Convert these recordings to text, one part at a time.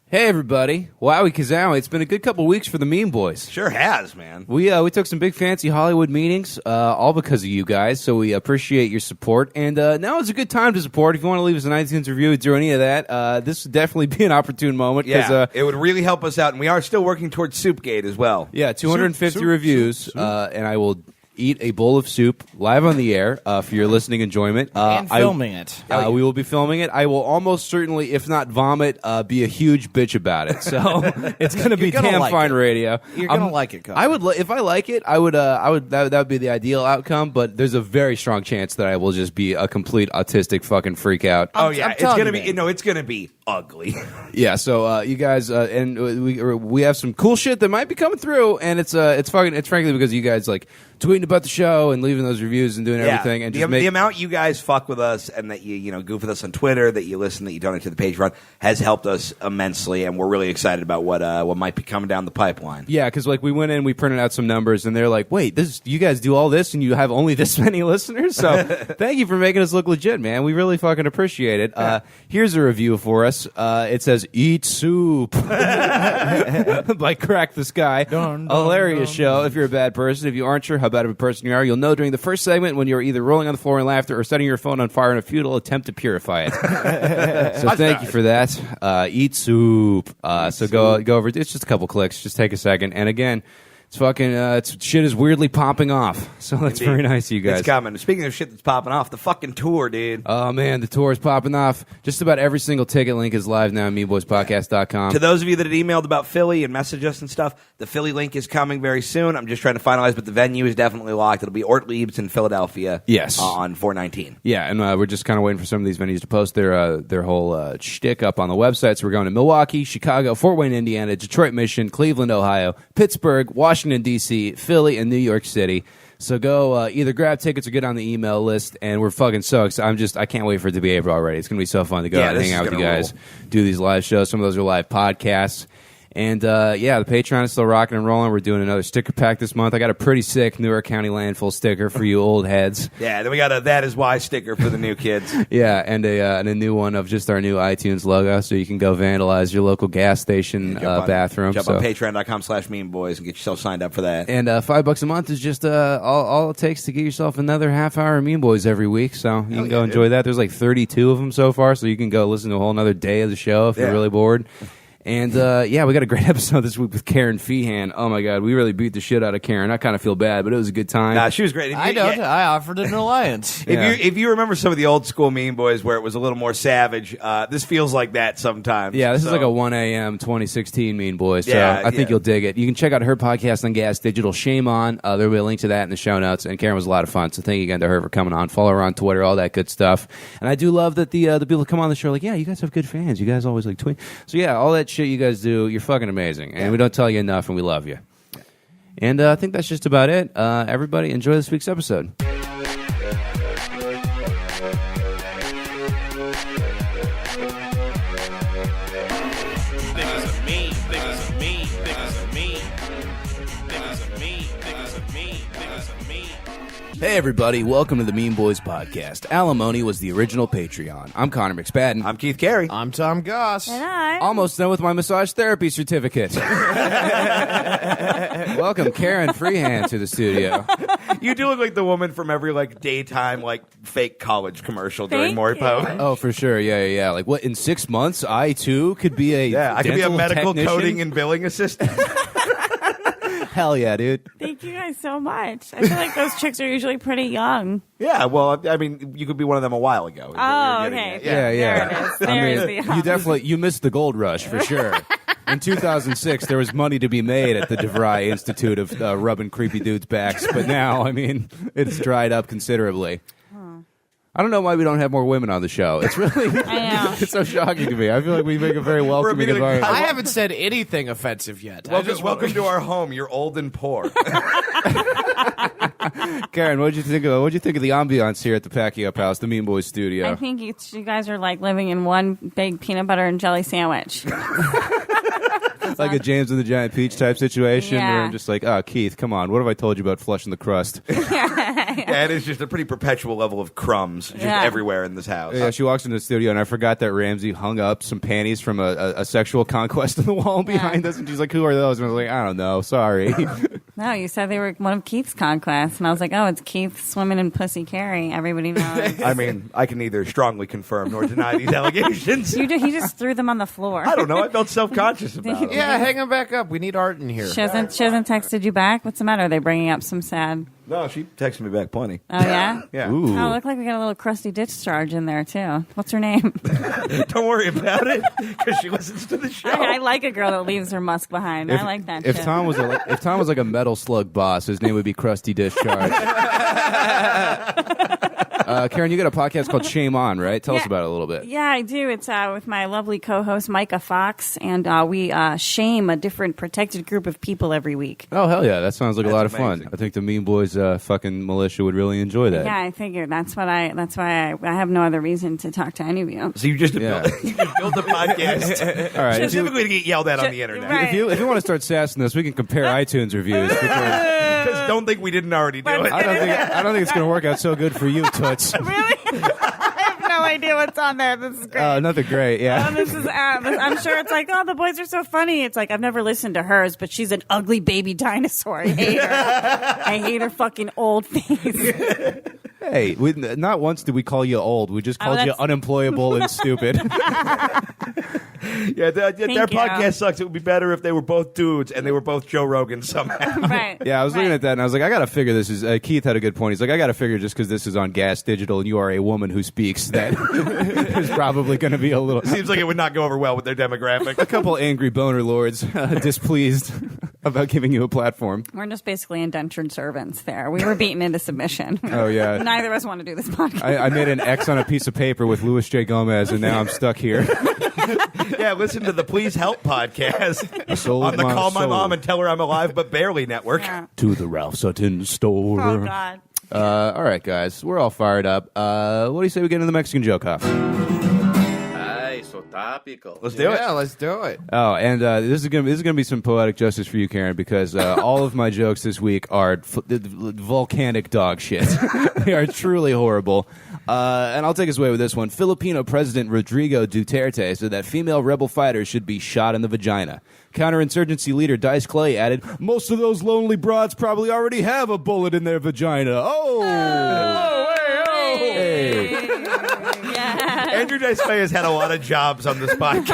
Hey everybody! Wowie Kazowie! It's been a good couple weeks for the Mean Boys. Sure has, man. We took some big fancy Hollywood meetings, all because of you guys. So we appreciate your support, and now is a good time to support. If you want to leave us an iTunes review, do any of that. This would definitely be an opportune moment. Yeah, it would really help us out, and we are still working towards Soupgate as well. Yeah, 250 reviews, and I will eat a bowl of soup live on the air for your listening enjoyment. And filming it. We will be filming it. I will almost certainly, if not vomit, be a huge bitch about it. So it's going to be damn like fine it. radio. You're going to like it, Connor. I would, if I like it, I would. That would be the ideal outcome. But there's a very strong chance that I will just be a complete autistic fucking freak out. Oh yeah, it's going to be. man. No, it's going to be ugly. Yeah. So you guys, and we have some cool shit that might be coming through, and it's frankly because you guys like tweeting about the show and leaving those reviews and doing everything. And the amount you guys fuck with us and that you goof with us on Twitter, that you listen, that you donate to the Patreon has helped us immensely, and we're really excited about what might be coming down the pipeline. Yeah, because like we went in, we printed out some numbers, and they're like, "Wait, you guys do all this, and you have only this many listeners." So thank you for making us look legit, man. We really fucking appreciate it. Here's a review for us. It says, "Eat soup" by Crack the Sky. A hilarious show. If you're a bad person, if you aren't sure how bad of a person you are, you'll know during the first segment when you're either rolling on the floor in laughter or setting your phone on fire in a futile attempt to purify it. So thank you for that. Eat soup. So go over. It's just a couple clicks. Just take a second. And again, it's fucking shit is weirdly popping off. So that's very nice of you guys. It's coming. Speaking of shit that's popping off, the fucking tour, dude. Oh man, the tour is popping off. Just about every single ticket link is live now at meanboyspodcast.com. To those of you that had emailed about Philly and messaged us and stuff, the Philly link is coming very soon. I'm just trying to finalize, but the venue is definitely locked. It'll be Ortlieb's in Philadelphia. Yes. On 4/19. Yeah, and we're just kind of waiting for some of these venues to post their whole shtick up on the website. So we're going to Milwaukee, Chicago, Fort Wayne, Indiana, Detroit, Michigan, Cleveland, Ohio, Pittsburgh, Washington, D.C., Philly, and New York City. So go either grab tickets or get on the email list, and we're fucking so excited. I can't wait for it to be April already. It's going to be so fun to go out and hang out with you guys, do these live shows. Some of those are live podcasts. And, the Patreon is still rocking and rolling. We're doing another sticker pack this month. I got a pretty sick Newark County landfill sticker for you old heads. Yeah, then we got a That Is Why sticker for the new kids. Yeah, and a new one of just our new iTunes logo, so you can go vandalize your local gas station bathroom. Jump on patreon.com/meanboys and get yourself signed up for that. And $5 a month is just all it takes to get yourself another half hour of Mean Boys every week. So you can go enjoy that. There's like 32 of them so far, so you can go listen to a whole another day of the show if you're really bored. And, we got a great episode this week with Kerryn Feehan. Oh, my God. We really beat the shit out of Kerryn. I kind of feel bad, but it was a good time. Nah, she was great. I don't. I offered an alliance. If you remember some of the old school Mean Boys where it was a little more savage, this feels like that sometimes. Yeah, this is like a 1 a.m. 2016 Mean Boys, so I think you'll dig it. You can check out her podcast on Gas Digital, Shame On. There'll be a link to that in the show notes, and Kerryn was a lot of fun, so thank you again to her for coming on. Follow her on Twitter, all that good stuff. And I do love that the people that come on the show are like, yeah, you guys have good fans. You guys always like tweet. So yeah, all that shit you guys do, you're fucking amazing, and we don't tell you enough, and we love you. And I think that's just about it. Everybody, enjoy this week's episode. Hey everybody, welcome to the Mean Boys Podcast. Alimony was the original Patreon. I'm Connor McSpadden. I'm Keith Carey. I'm Tom Goss. And I. Almost done with my massage therapy certificate. Welcome Kerryn Feehan to the studio. You do look like the woman from every daytime fake college commercial during Morpo. Oh, for sure. Yeah. Like what? In 6 months, I too could be I could be a medical technician? coding and billing assistant. Hell yeah, dude. Thank you guys so much. I feel like those chicks are usually pretty young. Yeah, well, I mean, you could be one of them a while ago. Oh, okay. Yeah. There it is. There is the you missed the gold rush for sure. In 2006, there was money to be made at the DeVry Institute of rubbing creepy dudes' backs, but now, I mean, it's dried up considerably. I don't know why we don't have more women on the show. It's really, I know. It's so shocking to me. I feel like we make a very welcoming environment. I haven't said anything offensive yet. Welcome to our home. You're old and poor. Kerryn, what'd you think of the ambiance here at the Packing Up House, the Mean Boys studio? I think you guys are like living in one big peanut butter and jelly sandwich. Like a James and the Giant Peach type situation where I'm just like, oh, Keith, come on. What have I told you about flushing the crust? Yeah, it is just a pretty perpetual level of crumbs just everywhere in this house. Yeah, she walks into the studio, and I forgot that Ramsey hung up some panties from a sexual conquest on the wall behind us, and she's like, "Who are those?" And I was like, "I don't know, sorry." No, you said they were one of Keith's conquests, and I was like, "Oh, it's Keith swimming in pussy Kerry." Everybody knows. I mean, I can neither strongly confirm nor deny these allegations. He just threw them on the floor. I don't know. I felt self-conscious about it. Yeah, hang them back up. We need art in here. She hasn't texted you back? What's the matter? Are they bringing up some sad... No, she texted me back plenty. Oh, yeah? Yeah. Ooh. Oh, look like we got a little Crusty Discharge in there, too. What's her name? Don't worry about it, because she listens to the show. I like a girl that leaves her musk behind. I like that If shit. Tom was like a metal slug boss, his name would be Crusty Discharge. Kerryn, you got a podcast called Shame On, right? Tell us about it a little bit. Yeah, I do. It's with my lovely co-host, Micah Fox, and we shame a different protected group of people every week. Oh, hell yeah. That sounds like a lot of amazing. fun. I think the Mean Boys fucking militia would really enjoy that. Yeah, I figured that's why I have no other reason to talk to any of you. So you just Yeah. built a podcast All right. specifically to get yelled at on the internet. Right. If you want to start sassing us, we can compare iTunes reviews. Because don't think we didn't already do it. I don't think it's going to work out so good for you, Toots. Really? I have no idea what's on there. This is great. Nothing great, yeah. This is. I'm sure it's like, oh, the boys are so funny. It's like I've never listened to hers, but she's an ugly baby dinosaur. I hate her. I hate her fucking old face. Hey, not once did we call you old. We just called you that's- unemployable and stupid. Yeah, their you. podcast sucks. It would be better if they were both dudes and they were both Joe Rogan somehow. Right. Yeah, I was looking Right. at that, and I was like, I got to figure this is... Keith had a good point. He's like, I got to figure just because this is on Gas Digital and you are a woman who speaks, that there's probably going to be a little... Seems like it would not go over well with their demographic. A couple angry boner lords displeased about giving you a platform. We're just basically indentured servants there. We were beaten into submission. Oh, yeah. Neither of us want to do this podcast. I made an X on a piece of paper with Louis J. Gomez, and now I'm stuck here. Yeah, listen to the Please Help podcast soul on of the my Call My soul. Mom and Tell Her I'm Alive But Barely network. Yeah. To the Ralph Sutton store. Oh, God. All right, guys. We're all fired up. What do you say we get into the Mexican joke off? Let's do it. Yeah, let's do it. Oh, and this is gonna be some poetic justice for you, Kerryn, because all of my jokes this week are volcanic dog shit. They are truly horrible. And I'll take us away with this one. Filipino President Rodrigo Duterte said that female rebel fighters should be shot in the vagina. Counterinsurgency leader Dice Clay added, "Most of those lonely broads probably already have a bullet in their vagina." Hey. Yeah. Andrew Dice Clay has had a lot of jobs on this podcast.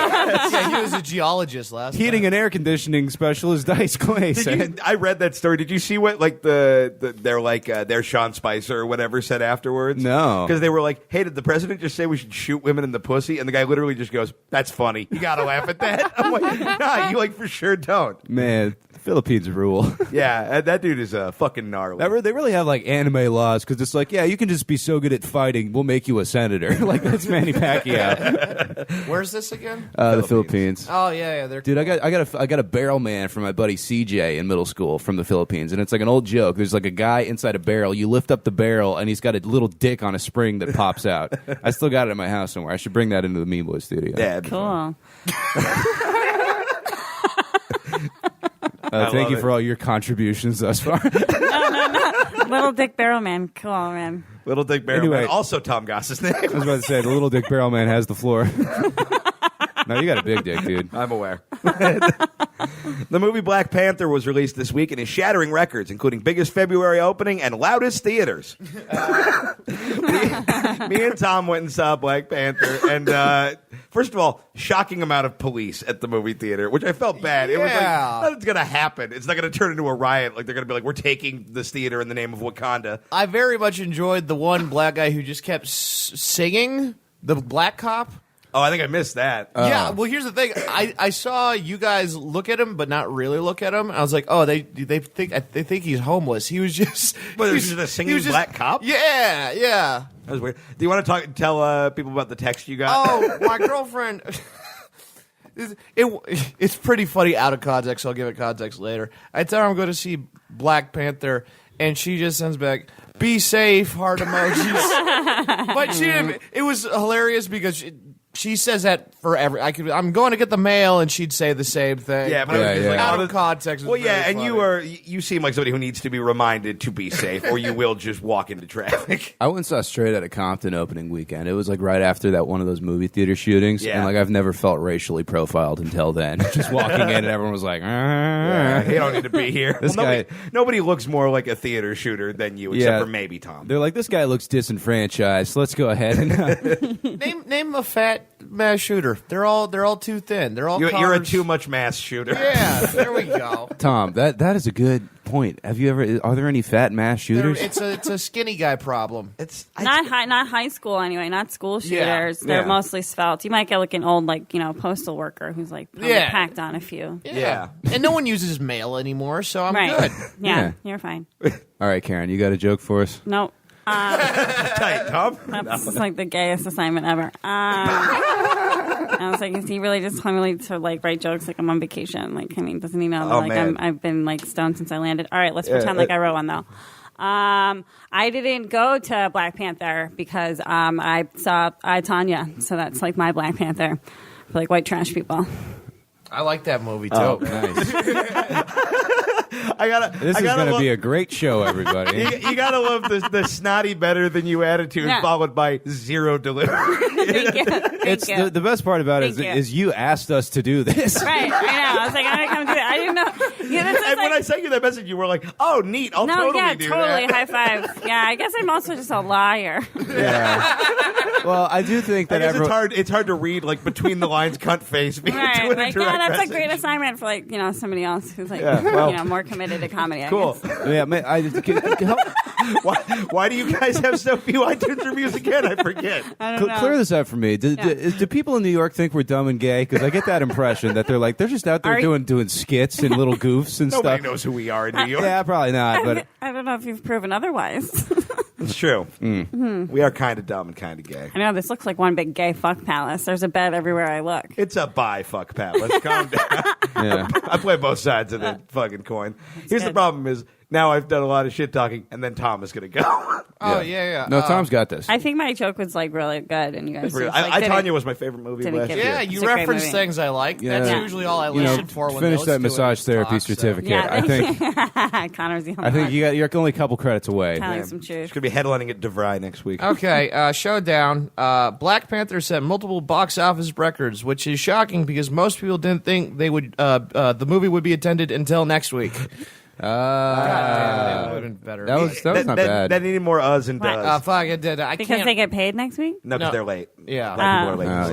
Yeah, he was a geologist last Heating and air conditioning specialist Dice Clay said. I read that story. Did you see what like their Sean Spicer or whatever said afterwards? No. Because they were like, "Hey, did the president just say we should shoot women in the pussy?" And the guy literally just goes, "That's funny. You gotta laugh at that." I'm like, "Nah, you like for sure don't." Man, Philippines rule. Yeah, that dude is fucking gnarly. They really have like anime laws because it's like, yeah, you can just be so good at fighting, we'll make you a senator. Like that's Manny Pacquiao. Where's this again? The Philippines. Oh yeah, they're Dude, I got a barrel man from my buddy CJ in middle school from the Philippines, and it's like an old joke. There's like a guy inside a barrel. You lift up the barrel, and he's got a little dick on a spring that pops out. I still got it in my house somewhere. I should bring that into the Mean Boys studio. Yeah, it'd be fun. Cool. Thank love you it. for all your contributions thus far. Little Dick Barrel Man. Cool, man. Little Dick Barrelman. Anyway. Also Tom Goss's name. I was about to say the little dick barrel man has the floor. No, you got a big dick, dude. I'm aware. The movie Black Panther was released this week and is shattering records, including biggest February opening and loudest theaters. Me and Tom went and saw Black Panther, and first of all, shocking amount of police at the movie theater, which I felt bad. It was like, Yeah. nothing's going to happen. It's not going to turn into a riot. Like, they're going to be like, we're taking this theater in the name of Wakanda. I very much enjoyed the one black guy who just kept singing, the black cop. Oh, I think I missed that. Yeah, well, here's the thing. I saw you guys look at him, but not really look at him. I was like, oh, they think he's homeless. He was just, But he this is a singing he was just- black cop? Yeah. That was weird. Do you want to tell people about the text you got? Oh, my girlfriend. It's pretty funny out of context. So I'll give it context later. I tell her I'm going to see Black Panther, and she just sends back, "Be safe," heart emojis. But she didn't. It was hilarious because She says that for I'm going to get the mail, and she'd say the same thing. Yeah, but Yeah, it's yeah. like Out of context. Well, yeah, and you seem like somebody who needs to be reminded to be safe, or you will just walk into traffic. I went and saw Straight Outta Compton opening weekend. It was like right after that one of those movie theater shootings, Yeah. and like I've never felt racially profiled until then. Just walking in, and everyone was like, You don't need to be here. This guy- nobody looks more like a theater shooter than you, except for maybe Tom. They're like, this guy looks disenfranchised. Let's go ahead and name a fat mass shooter. They're all too thin. They're all You're a cars. too much mass shooter. Yeah, there we go. Tom, that is a good point. Have you ever? Are there any fat mass shooters? It's a skinny guy problem. Not high school anyway, not school Yeah. shooters. They're Yeah. mostly svelte. You might get like an old postal worker who's like probably Yeah. packed on a few. Yeah. And no one uses mail anymore, so I'm Right. good. Yeah, you're fine. All right, Kerryn, you got a joke for us? Nope. Tight, Tom. That's just like the gayest assignment ever. I was like, is he really just telling me to like write jokes like I'm on vacation? Like, I mean, doesn't he know that Oh, like man. I've been like stoned since I landed? All right, let's pretend like I wrote one though. I didn't go to Black Panther because I saw Tanya, so that's like my Black Panther for like white trash people. I like that movie too. Oh, nice. This is going to be a great show, everybody. You gotta love the snotty better than you attitude Yeah. followed by zero delivery. Thank you. It's Thank you. the best part about it Thank you. is you asked us to do this. Right, I know. I was like, I'm gonna come do that. I didn't know. Yeah, that's And when like, I sent you that message, you were like, "Oh, neat! I'll no, totally yeah, do totally. that." High five. Yeah, I guess I'm also just a liar. Yeah. Well, I do think I that guess everyone. it's hard to read like between the lines, cunt face. Being Right, doing a like direct that's message. a great assignment for like somebody else who's like well. more committed to comedy. I Cool. guess. Yeah, man, Why do you guys have so few iTunes reviews again? I forget. I don't know. clear this up for me. Do Yeah. people in New York think we're dumb and gay? Because I get that impression that they're just out there Are you- doing skits and little goofs and Nobody stuff. knows who we are in New York. Yeah, probably not. But I don't know if you've proven otherwise. It's true. We are kind of dumb and kind of gay. I know this looks like one big gay fuck palace. There's a bed everywhere I look. It's a bi fuck pal. Let's calm down. yeah. I play both sides of the fucking coin. Here's the good. problem: is now I've done a lot of shit talking, and then Tom is going to go. Oh yeah. No, Tom's got this. I think my joke was like really good, and you guys. just, like, I didn't- Tanya was my favorite movie didn't last get year. it. Yeah, It's you a great reference movie. things I like. Yeah. That's usually all I You know, listen for when finish those that two massage idiots therapy talk, so- certificate. Yeah, I think Connor's the only I think one. you're only a couple credits away. Telling Man, some truth. She's going to be headlining at DeVry next week. Okay, showdown. Black Panther set multiple box office records, which is shocking because most people didn't think they would. The movie would be attended until next week. That would have been better. That was not bad. That needed more us and Right. does. Fuck, it did. I Because can't. they get paid next week. No, because No. they're late. Yeah. Black people are late. Oh, It's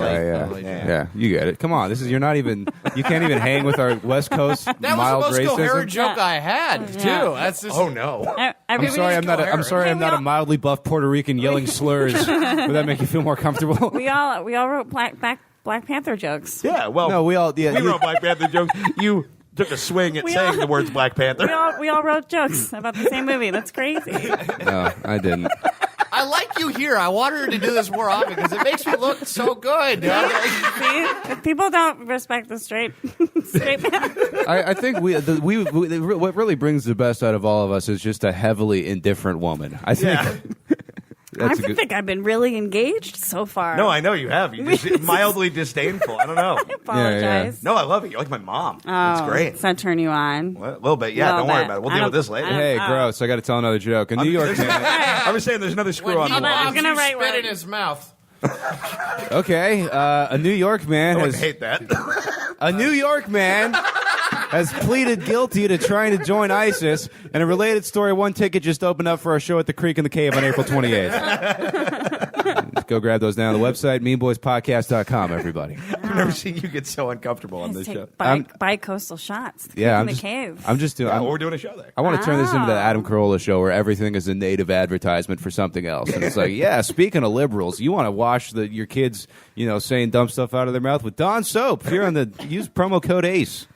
late. yeah. You get it. Come on, you're not even. You can't even hang with our West Coast That was mild the most coherent racism. joke Yeah. I had too. Yeah. That's just. Oh no. I'm Everybody sorry, I'm not. I'm sorry, I'm Hey, we not a all- mildly buff Puerto Rican yelling slurs. Would that make you feel more comfortable? We all wrote Black Panther jokes. Yeah. Well, No, we all. Yeah, we wrote Black Panther jokes. You took a swing at We saying all- the words Black Panther. We all wrote jokes about the same movie. That's crazy. No, I didn't. I like you here. I want her to do this more often because it makes me look so good. See, if people don't respect the straight man. I think what really brings the best out of all of us is just a heavily indifferent woman. I think. Yeah. I That's a good. think I've been really engaged so far. No, I know you have. You just mildly disdainful. I don't know. apologize. No, I love it. You're like my mom. Oh, It's great. Does that turn you on? Well, a little bit. Yeah, Little don't worry bit. about it. We'll I deal don't- with this later. I don't- Hey, Oh. gross! I got to tell another joke. A New York man. I was saying there's another screw on the I'm wall. gonna you write spit one. in his mouth. Okay, a New York man I would has hate that. a New York man has pleaded guilty to trying to join ISIS. And a related story: one ticket just opened up for our show at the Creek in the Cave on April 28th. Go grab those now on the website, meanboyspodcast.com, everybody. I've never seen you get so uncomfortable on Let's this show. take bi-coastal shots. Yeah, in I'm the cave. just doing. Yeah, we're doing a show there. I want to turn this into the Oh. Adam Carolla show where everything is a native advertisement for something else. And it's like, yeah, speaking of liberals, you want to wash your kids, saying dumb stuff out of their mouth with Dawn soap. If you're on use promo code ACE.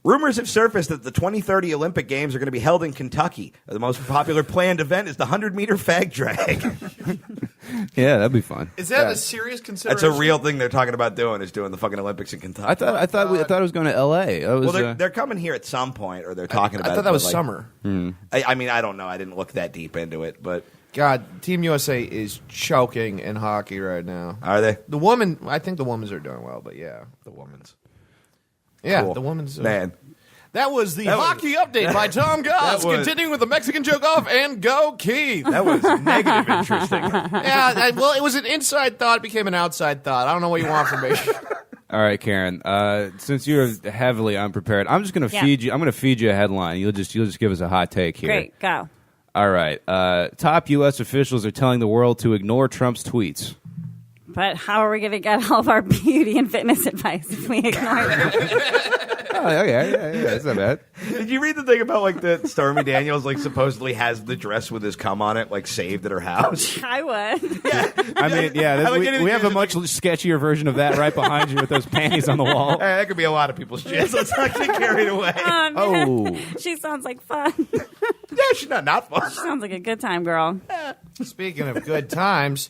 Rumors have surfaced that the 2030 Olympic Games are going to be held in Kentucky. The most popular planned event is the 100-meter fag drag. Yeah, that'd be fun. Is that Yeah. a serious That's consideration? a real thing they're talking about doing, is doing the fucking Olympics in Kentucky. I thought it was going to L.A. That was, Well, they're coming here at some point, or they're talking about it. I thought that was but, summer. I mean, I don't know. I didn't look that deep into it, but God, Team USA is choking in hockey right now. Are they? I think the women's are doing well, but yeah. The women's. Yeah, Cool. the women's. Man. That was the hockey update by Tom Goss. Continuing with the Mexican joke off and go Keith. That was negative interesting. Yeah, well, it was an inside thought, became an outside thought. I don't know what you want from me. All right, Kerryn. Since you're heavily unprepared, I'm just going to feed you. I'm going to feed you a headline. You'll just give us a hot take here. Great, go. All right. Top U.S. officials are telling the world to ignore Trump's tweets. But how are we going to get all of our beauty and fitness advice if we ignore it? Oh, okay, yeah, that's not bad. Did you read the thing about like that Stormy Daniels like supposedly has the dress with his cum on it like saved at her house? I would. I mean, yeah, like we anything have a is much sketchier version of that right behind you with those panties on the wall. Hey, that could be a lot of people's shit. So let's not get carried away. Oh, She sounds like fun. Yeah, she's not fun. Sounds like a good time, girl. Speaking of good times,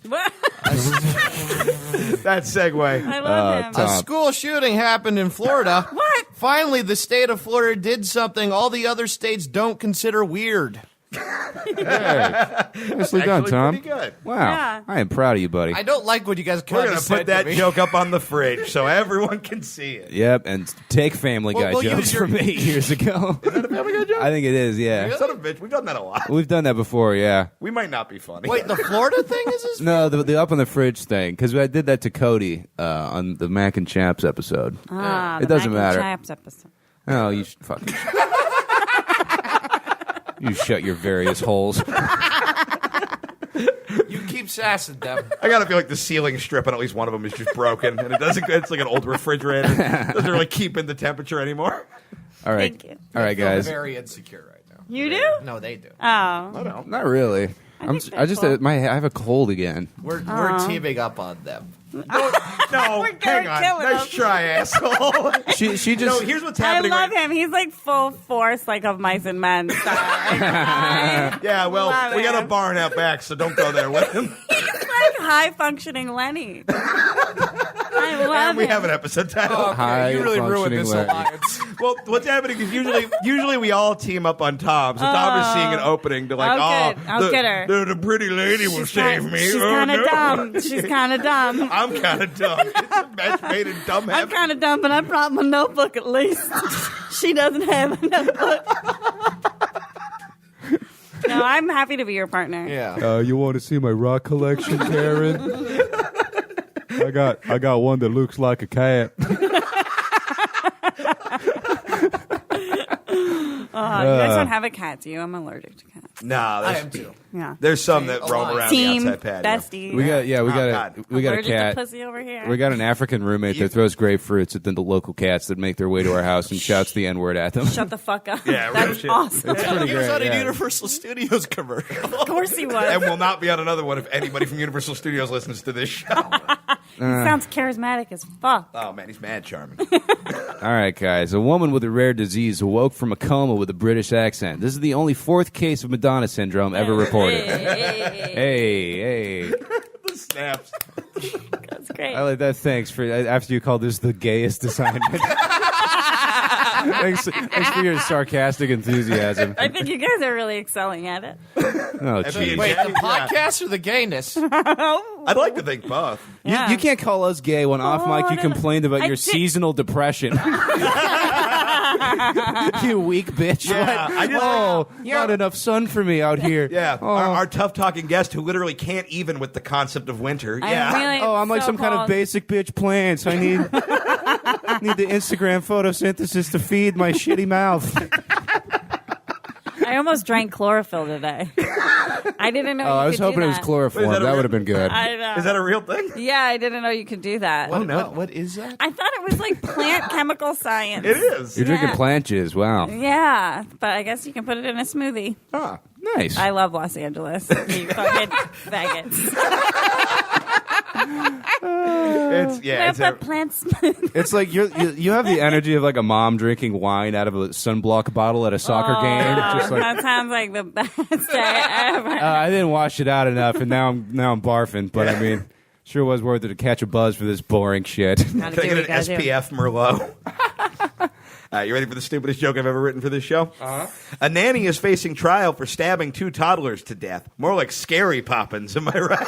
That segue. I love him. Tom. a school shooting happened in Florida. What? Finally, the state of Florida did something all the other states don't consider weird. nicely done, Actually Tom. pretty good. Wow, Yeah. I am proud of you, buddy. I don't like what you guys We're kind gonna of said put that to me. joke up on the fridge so everyone can see it. Yep, and take Family Guy We'll use jokes your- from 8 years ago. Family Guy joke? I think it is, yeah. Son of a bitch, we've done that a lot. We've done that before, yeah. We might not be funny. Wait, the Florida thing is this? No, the up on the fridge thing, because I did that to Cody on the Mac and Chaps episode. Ah, It the doesn't Mac and matter. Chaps episode. Oh, you fucking. You shut your various holes. You keep sassing them. I gotta feel like the ceiling strip on at least one of them is just broken, and it doesn't. It's like an old refrigerator. It doesn't really keep in the temperature anymore. All right, Thank you. all right, I feel guys. very insecure right now. You do? No, they do. Oh. Not really. think I just that's cool. I have a cold again. We're teaming up on them. No, We're hang on. killing Nice them. try, asshole. She No, just here's what's I happening. love right- him. He's like full force, like of Mice and Men style. Like, Yeah, well, Love we got a him. barn out back, so don't go there with him. he's like high functioning Lenny. I love And we him. have an episode title. High you really ruined functioning this Larry. alliance. Well, what's happening is usually we all team up on Tom. So Tom is seeing an opening to like, Oh, good. I'll the, get her. The pretty lady will save me. She's Oh, kind of no. dumb. She's kind of dumb. I'm kind of dumb. It's a match made in dumb I'm heaven. kind of dumb, but I brought my notebook at least. She doesn't have a notebook. No, I'm happy to be your partner. Yeah. you want to see my rock collection, Kerryn? I got one that looks like a cat. You guys don't have a cat, do you? I'm allergic to cats. No, I am too. Yeah. there's some that Same. roam around Team the outside patio. besties. We got Oh, a God. allergic to cat. pussy over here. We got an African roommate that throws grapefruits at the local cats that make their way to our house and shouts the N-word at them. Shut the fuck up. Yeah, real That's shit. awesome. It's pretty He was great, on a yeah. Universal Studios commercial. Of course he was. And will not be on another one if anybody from Universal Studios listens to this show. He sounds charismatic as fuck. Oh man, he's mad charming. All right, guys. A woman with a rare disease awoke from a coma with a British accent. This is the only fourth case of Madonna syndrome ever reported. Hey. The snaps. That's great. I like that. Thanks for after you called this the gayest assignment. thanks for your sarcastic enthusiasm. I think you guys are really excelling at it. Oh, jeez. Wait, the podcast or the gayness? I'd like to think both. Yeah. You can't call us gay when off mic you complained about your seasonal depression. You weak bitch. Yeah, What? Not enough sun for me out here. Yeah, Oh. our tough talking guest who literally can't even with the concept of winter. Yeah. I'm like so some kind of cold. basic bitch plants. I need the Instagram photosynthesis to feed my shitty mouth. I almost drank chlorophyll today. I didn't know. Oh, I you was could hoping do it was that. chloroform. Is that a That real- would have been good. I know. Is that a real thing? Yeah, I didn't know you could do that. What is that? I thought it was like plant chemical science. It is. You're drinking Yeah. plant jizz. Wow. Yeah, but I guess you can put it in a smoothie. Ah, nice. I love Los Angeles. You fucking faggots. It's yeah. It's Put a, plant smoothie. It's like you have the energy of like a mom drinking wine out of a sunblock bottle at a soccer game. Just like That sounds like the best day ever. I didn't wash it out enough, and now I'm barfing. But I mean, sure was worth it to catch a buzz for this boring shit. Gotta can I do get what an you gotta do. SPF Merlot? You ready for the stupidest joke I've ever written for this show? A nanny is facing trial for stabbing 2 toddlers to death. More like Scary Poppins, am I right?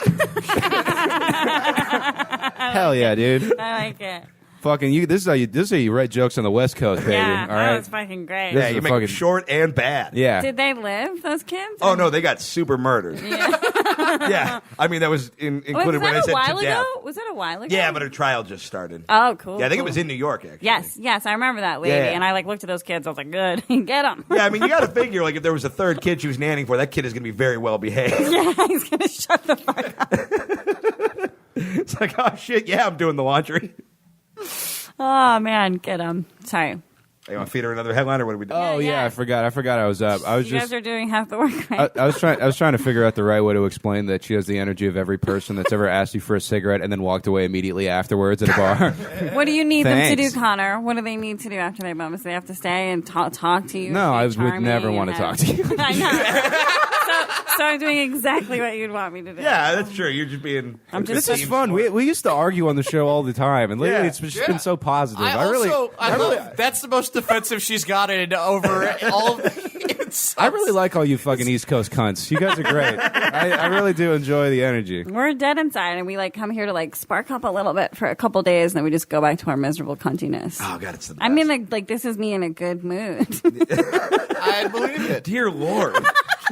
Hell yeah, dude. I like it. Fucking you. This is how you write jokes on the West Coast, baby. Yeah, All that right. was fucking great. This Yeah, is you a make them fucking- short and bad. Yeah. Did they live, those kids? Oh, no, they got super murdered. Yeah. I mean, that was included was when I that said a while to death. ago? Was that a while ago? Yeah, but her trial just started. Oh, cool. Yeah, I think it cool. was in New York, actually. Yes, I remember that lady, Yeah. and I looked at those kids. I was like, "Good, get them." Yeah, I mean, you got to figure, like, if there was a third kid she was nannying for, that kid is going to be very well behaved. Yeah, he's gonna shut the fuck up. It's like, oh, shit, yeah, I'm doing the laundry. Oh man, get them. Sorry, You want to feed her another headline, or what are we doing? Oh yeah, Yeah. I forgot I was up. I was you just guys are doing half the work. Right? I was trying to figure out the right way to explain that she has the energy of every person that's ever asked you for a cigarette and then walked away immediately afterwards at a bar. What do you need them to do, Thanks. Connor? What do they need to do after they bump? Do they have to stay and talk to you? No, Be I would charming never and want to have- talk to you. I know. So I'm doing exactly what you'd want me to do. Yeah, that's true. You're just being... I'm just- This is fun. We used to argue on the show all the time, and lately Yeah. it's just been so positive. I love, that's the most defensive she's gotten over all of the I really like all you fucking East Coast cunts. You guys are great. I really do enjoy the energy. We're dead inside, and we come here to spark up a little bit for a couple days, and then we just go back to our miserable cuntiness. Oh, God, it's the best. I mean, like this is me in a good mood. I believe it. Dear Lord.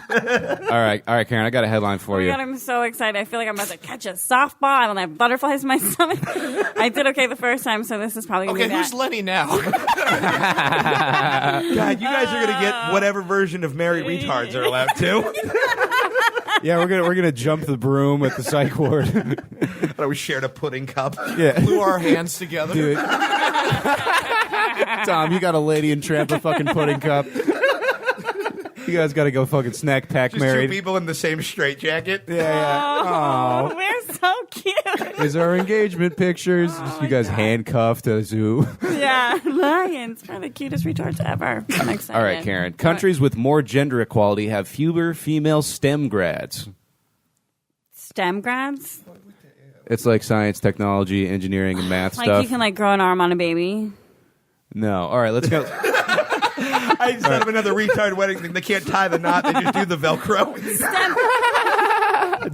All right, Karen. I got a headline for Oh my you. God, I'm so excited. I feel like I'm about to catch a softball. I don't have butterflies in my stomach. I did okay the first time, so this is probably going to Okay, be who's that. Lenny now? God, you guys are going to get whatever version of married retards are allowed to. Yeah, we're gonna jump the broom at the psych ward. We shared a pudding cup. Yeah, Glue our hands together. dude. Tom, you got a lady and tramp a fucking pudding cup. You guys got to go fucking snack pack Just married. 2 people in the same straitjacket. Yeah. Oh, we're so cute. Is our engagement pictures? Just you guys handcuffed at a zoo. Yeah, lions are the cutest retards ever. I'm excited. All right, Karen. Countries with more gender equality have fewer female STEM grads. STEM grads? It's like science, technology, engineering, and math Like stuff. you can grow an arm on a baby. No. All right, let's go. I just thought of another retard wedding thing. They can't tie the knot. They just do the Velcro.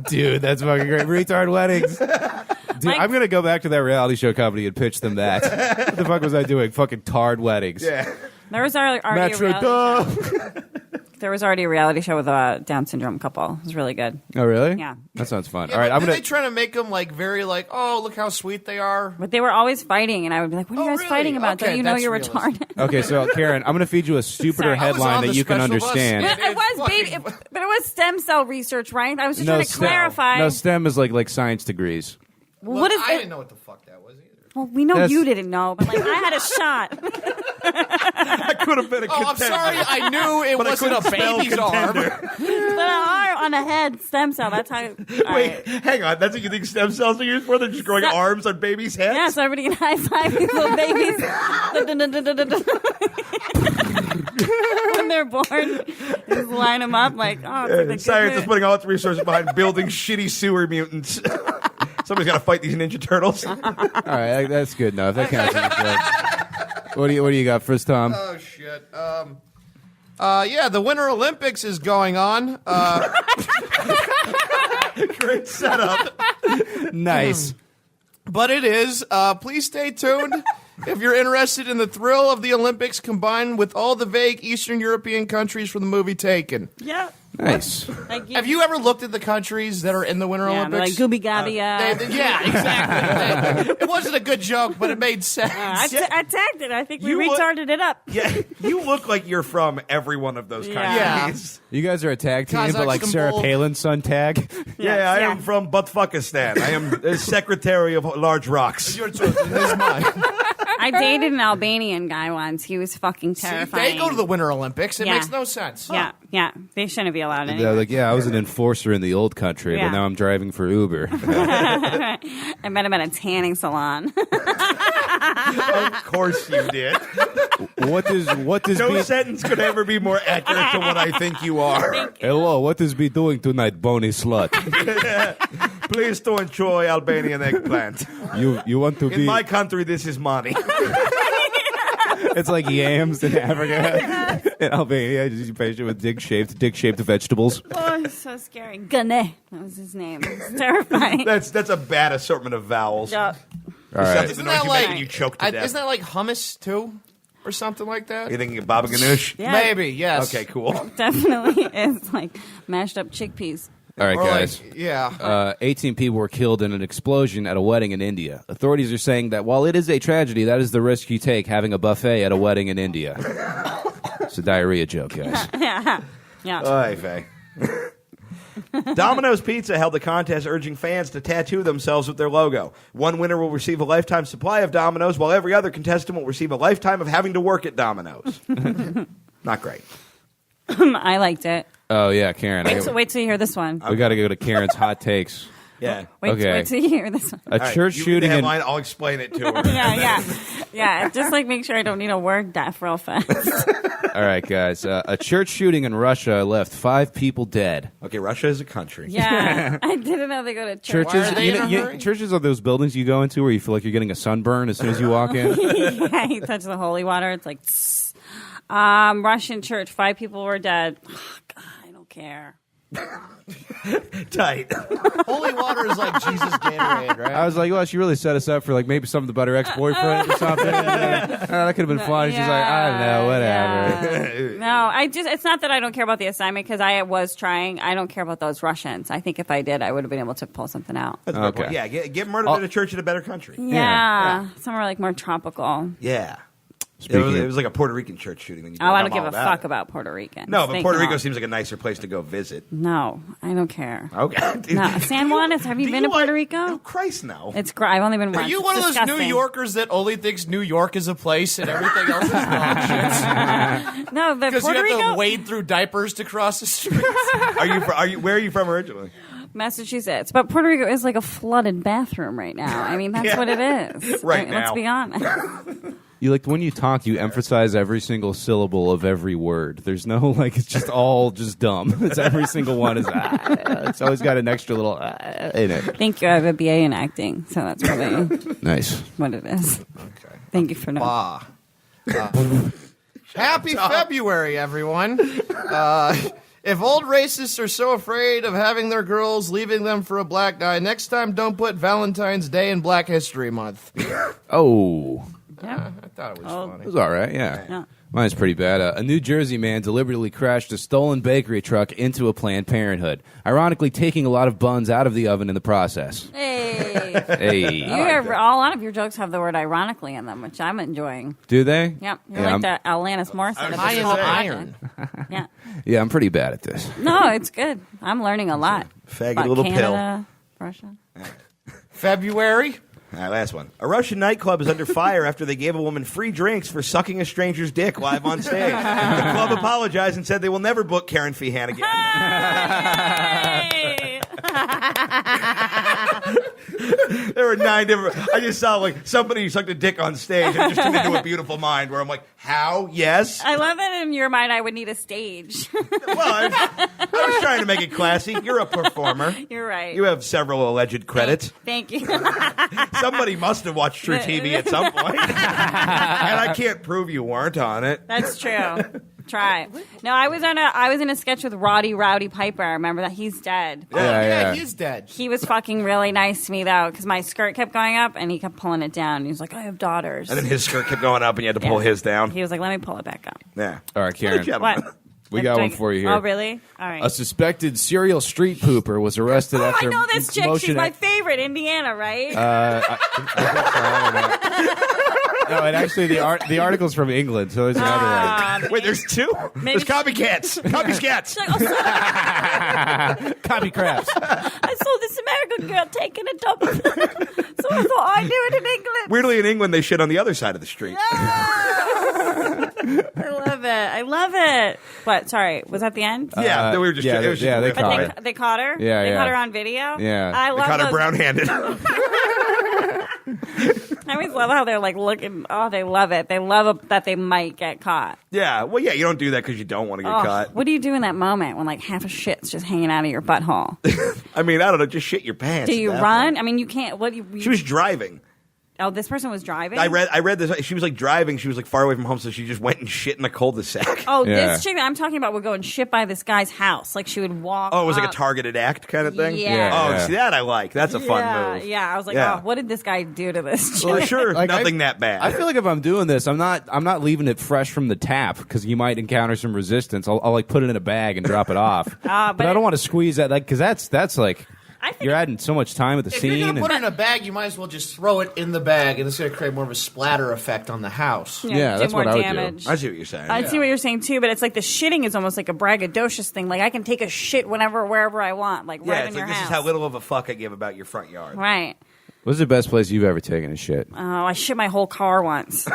Dude, that's fucking great. Retard weddings. Dude, Like- I'm going to go back to that reality show company and pitch them that. What the fuck was I doing? Fucking tard weddings. Yeah. There was already a Metro reality duh. show. There was already a reality show with a Down syndrome couple. It was really good. Oh, really? Yeah. That sounds fun. Yeah, All right, but I'm did going they try to make them very oh, look how sweet they are? But they were always fighting, and I would be like, "What are you Oh, guys really? fighting about? Okay, Don't you know that's you're realistic. retarded?" Okay, so Karen, I'm going to feed you a stupider Sorry. I was headline on that the you can special bus. understand. Yeah. But it was baby, but it was stem cell research, right? I was just trying to clarify. No, STEM is like science degrees. What is I it? didn't know what the fuck that was either. Well, we know That's- you didn't know, but I had a shot. I could have been a Oh, I'm contender. sorry. I knew it But I wasn't a couldn't spell baby's arm. contender. But an arm on a head stem cell. That's how. All Wait, right. hang on. That's what you think stem cells are used for? They're just growing Stem- arms on babies' heads? Yeah, so everybody can high five these little babies when they're born. Just line them up like, oh, it's like the Science is good- putting all its resources behind building shitty sewer mutants. Somebody's got to fight these Ninja Turtles. All right, that's good enough. That counts as a joke. What do you got for us, Tom? Oh shit. Yeah, the Winter Olympics is going on. Great setup. Nice. But it is. Please stay tuned if you're interested in the thrill of the Olympics combined with all the vague Eastern European countries from the movie Taken. Yeah. Nice. Like Have you ever looked at the countries that are in the Winter Yeah, they're like Olympics? Gooby Gabby. Yeah, exactly. It wasn't a good joke, but it made sense. I tagged it. I think we You would- retarded it up. Yeah, you look like you're from every one of those Yeah. countries. You guys are a tag team, but like Kazakhstan Sarah Bowl. Palin's son tag. Yeah, I yeah. am from Buttfuckistan. I am the secretary of large rocks. Your choice is mine. I dated an Albanian guy once. He was fucking terrifying. They go to the Winter Olympics. It Yeah. makes no sense. Yeah. They shouldn't be allowed They're anymore. like, yeah, I was an enforcer in the old country, Yeah. but now I'm driving for Uber. I met him at a tanning salon. Of course you did. what does No be sentence could ever be more accurate to what I think you are. hello? What is be doing tonight, bony slut? Please to enjoy Albanian eggplant. You want to In be my country, this is money. It's like yams in Africa. In Albania, you patient with dick-shaped vegetables. Oh, it's so scary. Gane. That was his name. It's terrifying. That's a bad assortment of vowels. Yup. All right. Something the noise you make when you choke to death. Isn't that like hummus too, or something like that? You thinking of Baba Ganoush? Yeah. Maybe, yes. Okay, cool. Definitely is like mashed up chickpeas. All right, Or guys. like, yeah. 18 people were killed in an explosion at a wedding in India. Authorities are saying that while it is a tragedy, that is the risk you take having a buffet at a wedding in India. It's a diarrhea joke, guys. Yeah. Oy vey. Domino's Pizza held a contest urging fans to tattoo themselves with their logo. One winner will receive a lifetime supply of Domino's, while every other contestant will receive a lifetime of having to work at Domino's. Not great. I liked it. Oh, yeah, Karen. Wait till you hear this one. We got to go to Karen's hot takes. Yeah. Wait till you hear this one. A church you read shooting the in... headline, I'll explain it to her. Yeah. Just like make sure I don't need a word death real fast. All right, guys. A church shooting in Russia left 5 people dead. Okay, Russia is a country. Yeah, I didn't know they go to church. Churches, are they in a hurry? churches are those buildings you go into where you feel like you're getting a sunburn as soon as you walk in. Yeah, you touch the holy water. It's like, tss. Russian church. 5 people were dead. Oh, God, I don't care. Tight. Holy water is like Jesus Gatorade, right? I was like, well, she really set us up for like maybe something about her ex-boyfriend or something. That could have been fun. She's like, I don't know, whatever. Yeah. No, it's not that I don't care about the assignment because I was trying. I don't care about those Russians. I think if I did, I would have been able to pull something out. That's a good Okay. point. Yeah, get murdered in a church in a better country. Yeah. Somewhere like more tropical. Yeah. Speaking It was like a Puerto Rican church shooting. When you I don't I'm give all a about fuck it. about Puerto Rican. No, but Puerto Rico seems like a nicer place to go visit. No, I don't care. Okay. No, San Juan. Have you been to Puerto Rico? Oh, Christ, no. I've only been once. Are you It's one of those disgusting. New Yorkers that only thinks New York is a place and everything else is wrong shit? No, but Because you Puerto have Rico, to wade through diapers to cross the streets. Where are you from originally? Massachusetts. But Puerto Rico is like a flooded bathroom right now. I mean, that's what it is. Right Let's now. be honest. You like when you talk, you emphasize every single syllable of every word. There's no like it's just all just dumb. It's every single one is. It's always got an extra little in it. Thank you. I have a BA in acting, so that's really Nice. what it is. Okay. Thank you for knowing. Happy February, everyone. If old racists are so afraid of having their girls leaving them for a black guy, next time don't put Valentine's Day in Black History Month. Oh, Yeah. I thought it was it funny. was all right. Yeah. Yeah. Mine's pretty bad. A New Jersey man deliberately crashed a stolen bakery truck into a Planned Parenthood, ironically taking a lot of buns out of the oven in the process. Hey. Hey, A lot of your jokes have the word ironically in them, which I'm enjoying. do they? Yep. You're Yeah, like the Alanis Morissette. of High this in whole iron. podcast. Yeah. Yeah, I'm pretty bad at this. No, it's good. I'm learning a lot. Faggot About little Canada, Russia. February? All right, last one. A Russian nightclub is under fire after they gave a woman free drinks for sucking a stranger's dick live on stage. The club apologized and said they will never book Kerryn Feehan again. Hey! There were 9 different. I just saw like somebody sucked a dick on stage and it just turned into A Beautiful Mind, where I'm like, how? Yes. I love that in your mind I would need a stage. Well, I was trying to make it classy. You're a performer. You're right. You have several alleged credits. Thank you. Somebody must have watched True TV at some point, and I can't prove you weren't on it. That's true. Try. No, I was in a sketch with Rowdy Piper. Remember that? He's dead. Yeah. He's dead. He was fucking really nice to me though, because my skirt kept going up and he kept pulling it down. He was like, "I have daughters." And then his skirt kept going up, and you had to pull his down. He was like, "Let me pull it back up." Yeah. All right, Karen. What? We got one for you here. Oh, really? All right. A suspected serial street pooper was arrested Oh, after I know this chick. She's motion my favorite, Indiana, right? No, and actually the article's from England, so there's another one. Wait, there's 2? There's copycats. Copycats. She's like, "Oh, Copy craps. I saw this American girl taking a dump, so I thought I'd do it in England." Weirdly, in England, they shit on the other side of the street. I love it. What? Sorry, was that the end? Yeah, we were just. yeah, it was just yeah, they ripping. caught But they caught her. Yeah, they yeah. caught her on video. Yeah. I They love caught her those. brown-handed. I always love how they're like looking. Oh, they love it. They love that they might get caught. Yeah, well, yeah, you don't do that because you don't want to get Oh, caught. what do you do in that moment when like half a shit's just hanging out of your butthole? I mean, I don't know, just shit your pants. Do you at that run? point. I mean, you can't. What do you? She was driving. Oh, this person was driving? I read this. She was like driving. She was like far away from home, so she just went and shit in a cul-de-sac. Oh, Yeah. this chick that I'm talking about would go and shit by this guy's house. Like, she would walk Oh, it was like a up. targeted act kind of thing? Yeah. Oh, Yeah. see, that I like. That's a fun move. Yeah, I was like, Yeah. oh, what did this guy do to this chick? Well, sure, Like, nothing that bad. I feel like if I'm doing this, I'm not leaving it fresh from the tap because you might encounter some resistance. I'll like put it in a bag and drop it off. But I don't want to squeeze that, like, because that's like I think you're adding so much time at the If scene. you're going to put and- it in a bag, you might as well just throw it in the bag, and it's going to create more of a splatter effect on the house. Yeah, do that's more what I would do. damage. I see what you're saying. I see what you're saying too, but it's like the shitting is almost like a braggadocious thing. Like I can take a shit wherever I want, like Yeah, right it's in like your this house. is how little of a fuck I give about your front yard. Right. What's the best place you've ever taken a shit? Oh, I shit my whole car once.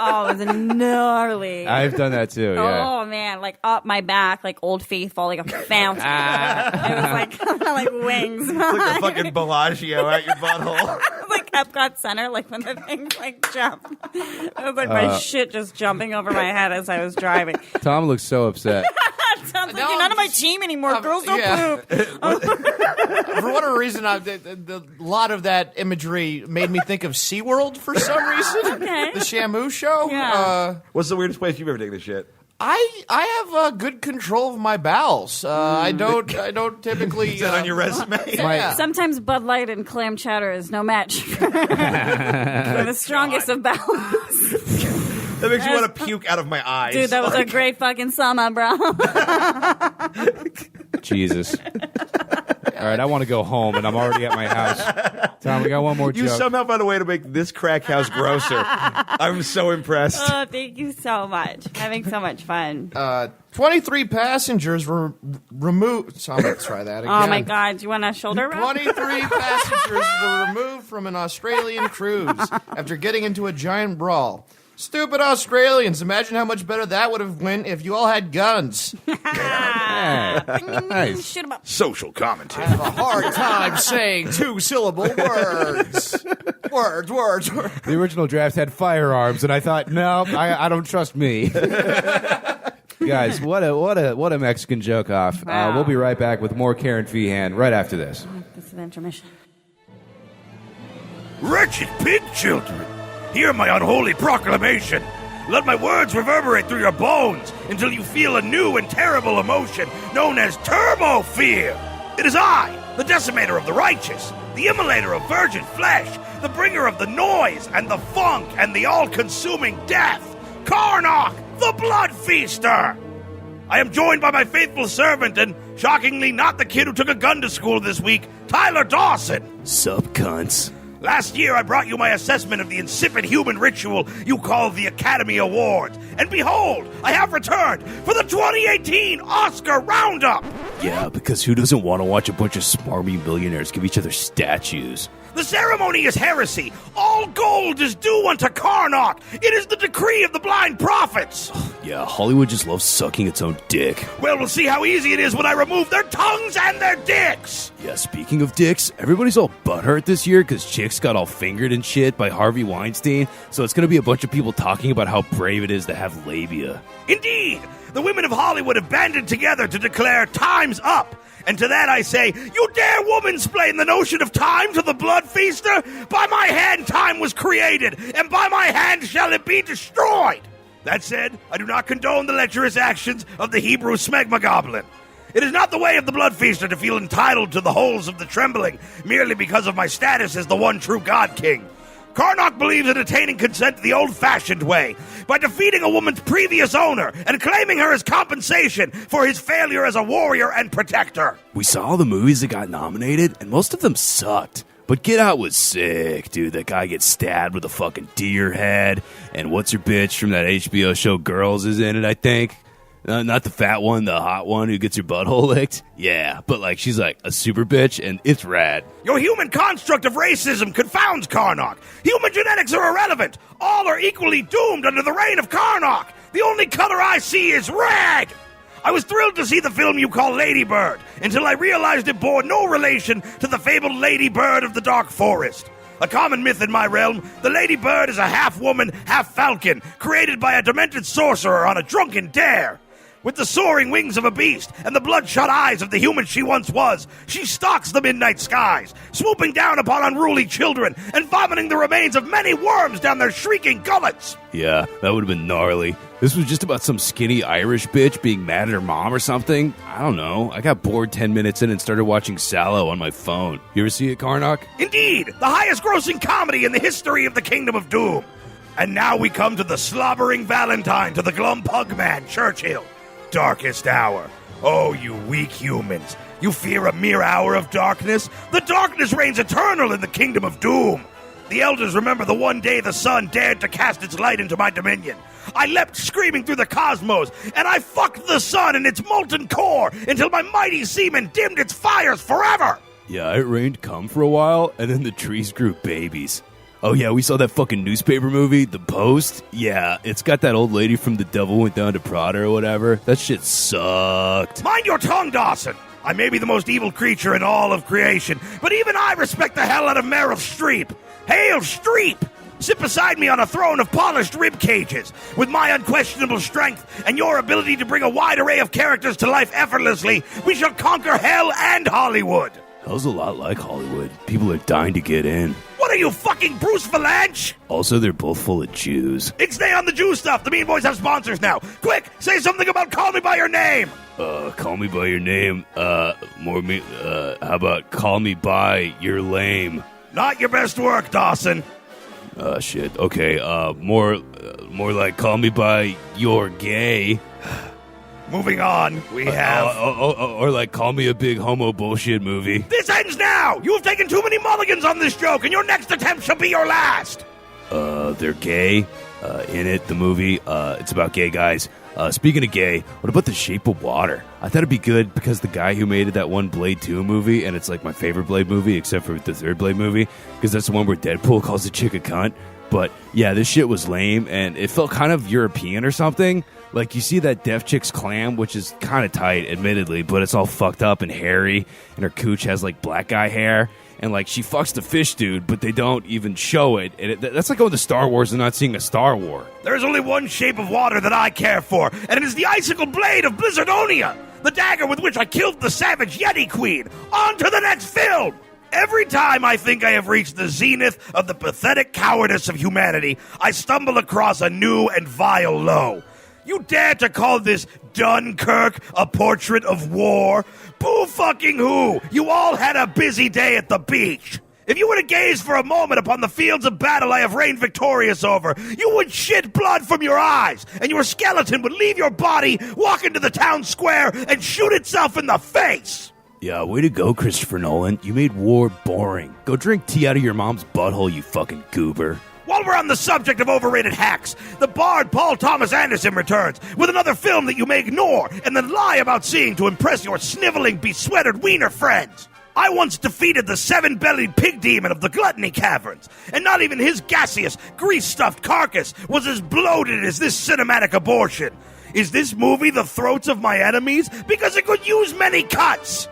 Oh, it was gnarly. I've done that too. Yeah. Oh man, like up my back, like Old Faithful, like a fountain. It was like wings. It's like a fucking Bellagio at your butthole. Like Epcot Center, like when the things like jump. It was like my shit just jumping over my head as I was driving. Tom looks so upset. Sounds like No, you're not I'm on my just- team anymore. Girls don't yeah. poop. For whatever reason, a lot of that imagery made me think of SeaWorld for some reason. Okay. The Shamu show. Yeah. What's the weirdest place you've ever taken a shit? I have good control of my bowels. I don't typically. Is that on your resume? Yeah. Sometimes Bud Light and clam chowder is no match for the strongest of bowels. That makes me want to puke out of my eyes. Dude, that was a Like, great fucking summer, bro. Jesus. All right, I want to go home, and I'm already at my house. Tom, we got one more you joke. somehow found a way to make this crack house grosser. I'm so impressed. Oh, thank you so much. Having so much fun. 23 passengers were removed. So I'm going to try that again. Oh my God, do you want a shoulder rub? 23 passengers were removed from an Australian cruise after getting into a giant brawl. Stupid Australians. Imagine how much better that would have went if you all had guns. Nice. Shoot 'em up. Social commentary. I have a hard time saying two-syllable words. Words. The original draft had firearms, and I thought, no, I don't trust me. Guys, what a Mexican joke off. Wow. We'll be right back with more Kerryn Feehan right after this. This is intermission. Wretched pig children, hear my unholy proclamation. Let my words reverberate through your bones until you feel a new and terrible emotion known as turbo fear. It is I, the decimator of the righteous, the immolator of virgin flesh, the bringer of the noise and the funk and the all-consuming death, Karnak, the blood feaster. I am joined by my faithful servant and, shockingly, not the kid who took a gun to school this week, Tyler Dawson. Sup, cunts? Last year, I brought you my assessment of the insipid human ritual you call the Academy Awards. And behold, I have returned for the 2018 Oscar Roundup. Yeah, because who doesn't want to watch a bunch of smarmy millionaires give each other statues? The ceremony is heresy. All gold is due unto Karnak. It is the decree of the blind prophets. Yeah, Hollywood just loves sucking its own dick. Well, we'll see how easy it is when I remove their tongues and their dicks. Yeah, speaking of dicks, everybody's all butthurt this year because chicks got all fingered and shit by Harvey Weinstein, so it's gonna be a bunch of people talking about how brave it is to have labia. Indeed, the women of Hollywood have banded together to declare time's up. And to that I say, you dare woman-splain the notion of time to the blood feaster? By my hand time was created, and by my hand shall it be destroyed. That said, I do not condone the lecherous actions of the Hebrew smegma goblin. It is not the way of the blood feaster to feel entitled to the holes of the trembling merely because of my status as the one true God King. Karnak believes in attaining consent the old-fashioned way, by defeating a woman's previous owner and claiming her as compensation for his failure as a warrior and protector. We saw all the movies that got nominated, and most of them sucked. But Get Out was sick, dude. That guy gets stabbed with a fucking deer head, and what's her bitch from that HBO show Girls is in it, I think. Not the fat one, the hot one who gets your butthole licked. Yeah, but like she's like a super bitch, and it's rad. Your human construct of racism confounds Karnak. Human genetics are irrelevant. All are equally doomed under the reign of Karnak. The only color I see is red. I was thrilled to see the film you call Lady Bird, until I realized it bore no relation to the fabled Lady Bird of the Dark Forest. A common myth in my realm, the Lady Bird is a half-woman, half-falcon, created by a demented sorcerer on a drunken dare. With the soaring wings of a beast and the bloodshot eyes of the human she once was, she stalks the midnight skies, swooping down upon unruly children and vomiting the remains of many worms down their shrieking gullets. Yeah, that would have been gnarly. This was just about some skinny Irish bitch being mad at her mom or something. I don't know. I got bored 10 minutes in and started watching Sallow on my phone. You ever see it, Karnak? Indeed, the highest grossing comedy in the history of the Kingdom of Doom. And now we come to the slobbering Valentine to the glum pugman, Churchill. Darkest hour. Oh, you weak humans. You fear a mere hour of darkness? The darkness reigns eternal in the Kingdom of Doom. The elders remember the one day the sun dared to cast its light into my dominion. I leapt screaming through the cosmos, and I fucked the sun in its molten core until my mighty semen dimmed its fires forever. Yeah, it rained cum for a while, and then the trees grew babies. Oh yeah, we saw that fucking newspaper movie, The Post? Yeah, it's got that old lady from The Devil Went Down to Prada or whatever. That shit sucked. Mind your tongue, Dawson. I may be the most evil creature in all of creation, but even I respect the hell out of Meryl Streep. Hail Streep! Sit beside me on a throne of polished rib cages. With my unquestionable strength and your ability to bring a wide array of characters to life effortlessly, we shall conquer hell and Hollywood. Hell's a lot like Hollywood. People are dying to get in. What are you, fucking Bruce Valanche? Also, they're both full of Jews. Stay on the Jew stuff. The Mean Boys have sponsors now. Quick, say something about Call Me By Your Name. Call me by your name. How about call me by your lame? Not your best work, Dawson. Shit. Okay, more like call me by your gay. Moving on, we have... or like call me a big homo bullshit movie. This ends now! You have taken too many mulligans on this joke, and your next attempt shall be your last! They're gay. In it, the movie, it's about gay guys. Speaking of gay, what about The Shape of Water? I thought it'd be good because the guy who made that one Blade 2 movie, and it's like my favorite Blade movie, except for the third Blade movie, because that's the one where Deadpool calls the chick a cunt. But yeah, this shit was lame, and it felt kind of European or something. Like, you see that deaf chick's clam, which is kind of tight, admittedly, but it's all fucked up and hairy, and her cooch has, like, black guy hair. And, like, she fucks the fish dude, but they don't even show it. And that's like going to Star Wars and not seeing a Star War. There is only one shape of water that I care for, and it is the icicle blade of Blizzardonia, the dagger with which I killed the savage Yeti Queen. On to the next film! Every time I think I have reached the zenith of the pathetic cowardice of humanity, I stumble across a new and vile low. You dare to call this Dunkirk a portrait of war? Boo fucking who? You all had a busy day at the beach. If you were to gaze for a moment upon the fields of battle I have reigned victorious over, you would shit blood from your eyes, and your skeleton would leave your body, walk into the town square, and shoot itself in the face. Yeah, way to go, Christopher Nolan. You made war boring. Go drink tea out of your mom's butthole, you fucking goober. While we're on the subject of overrated hacks, the bard Paul Thomas Anderson returns with another film that you may ignore and then lie about seeing to impress your sniveling, besweatered wiener friends. I once defeated the seven-bellied pig demon of the Gluttony Caverns, and not even his gaseous, grease-stuffed carcass was as bloated as this cinematic abortion. Is this movie the throats of my enemies? Because it could use many cuts.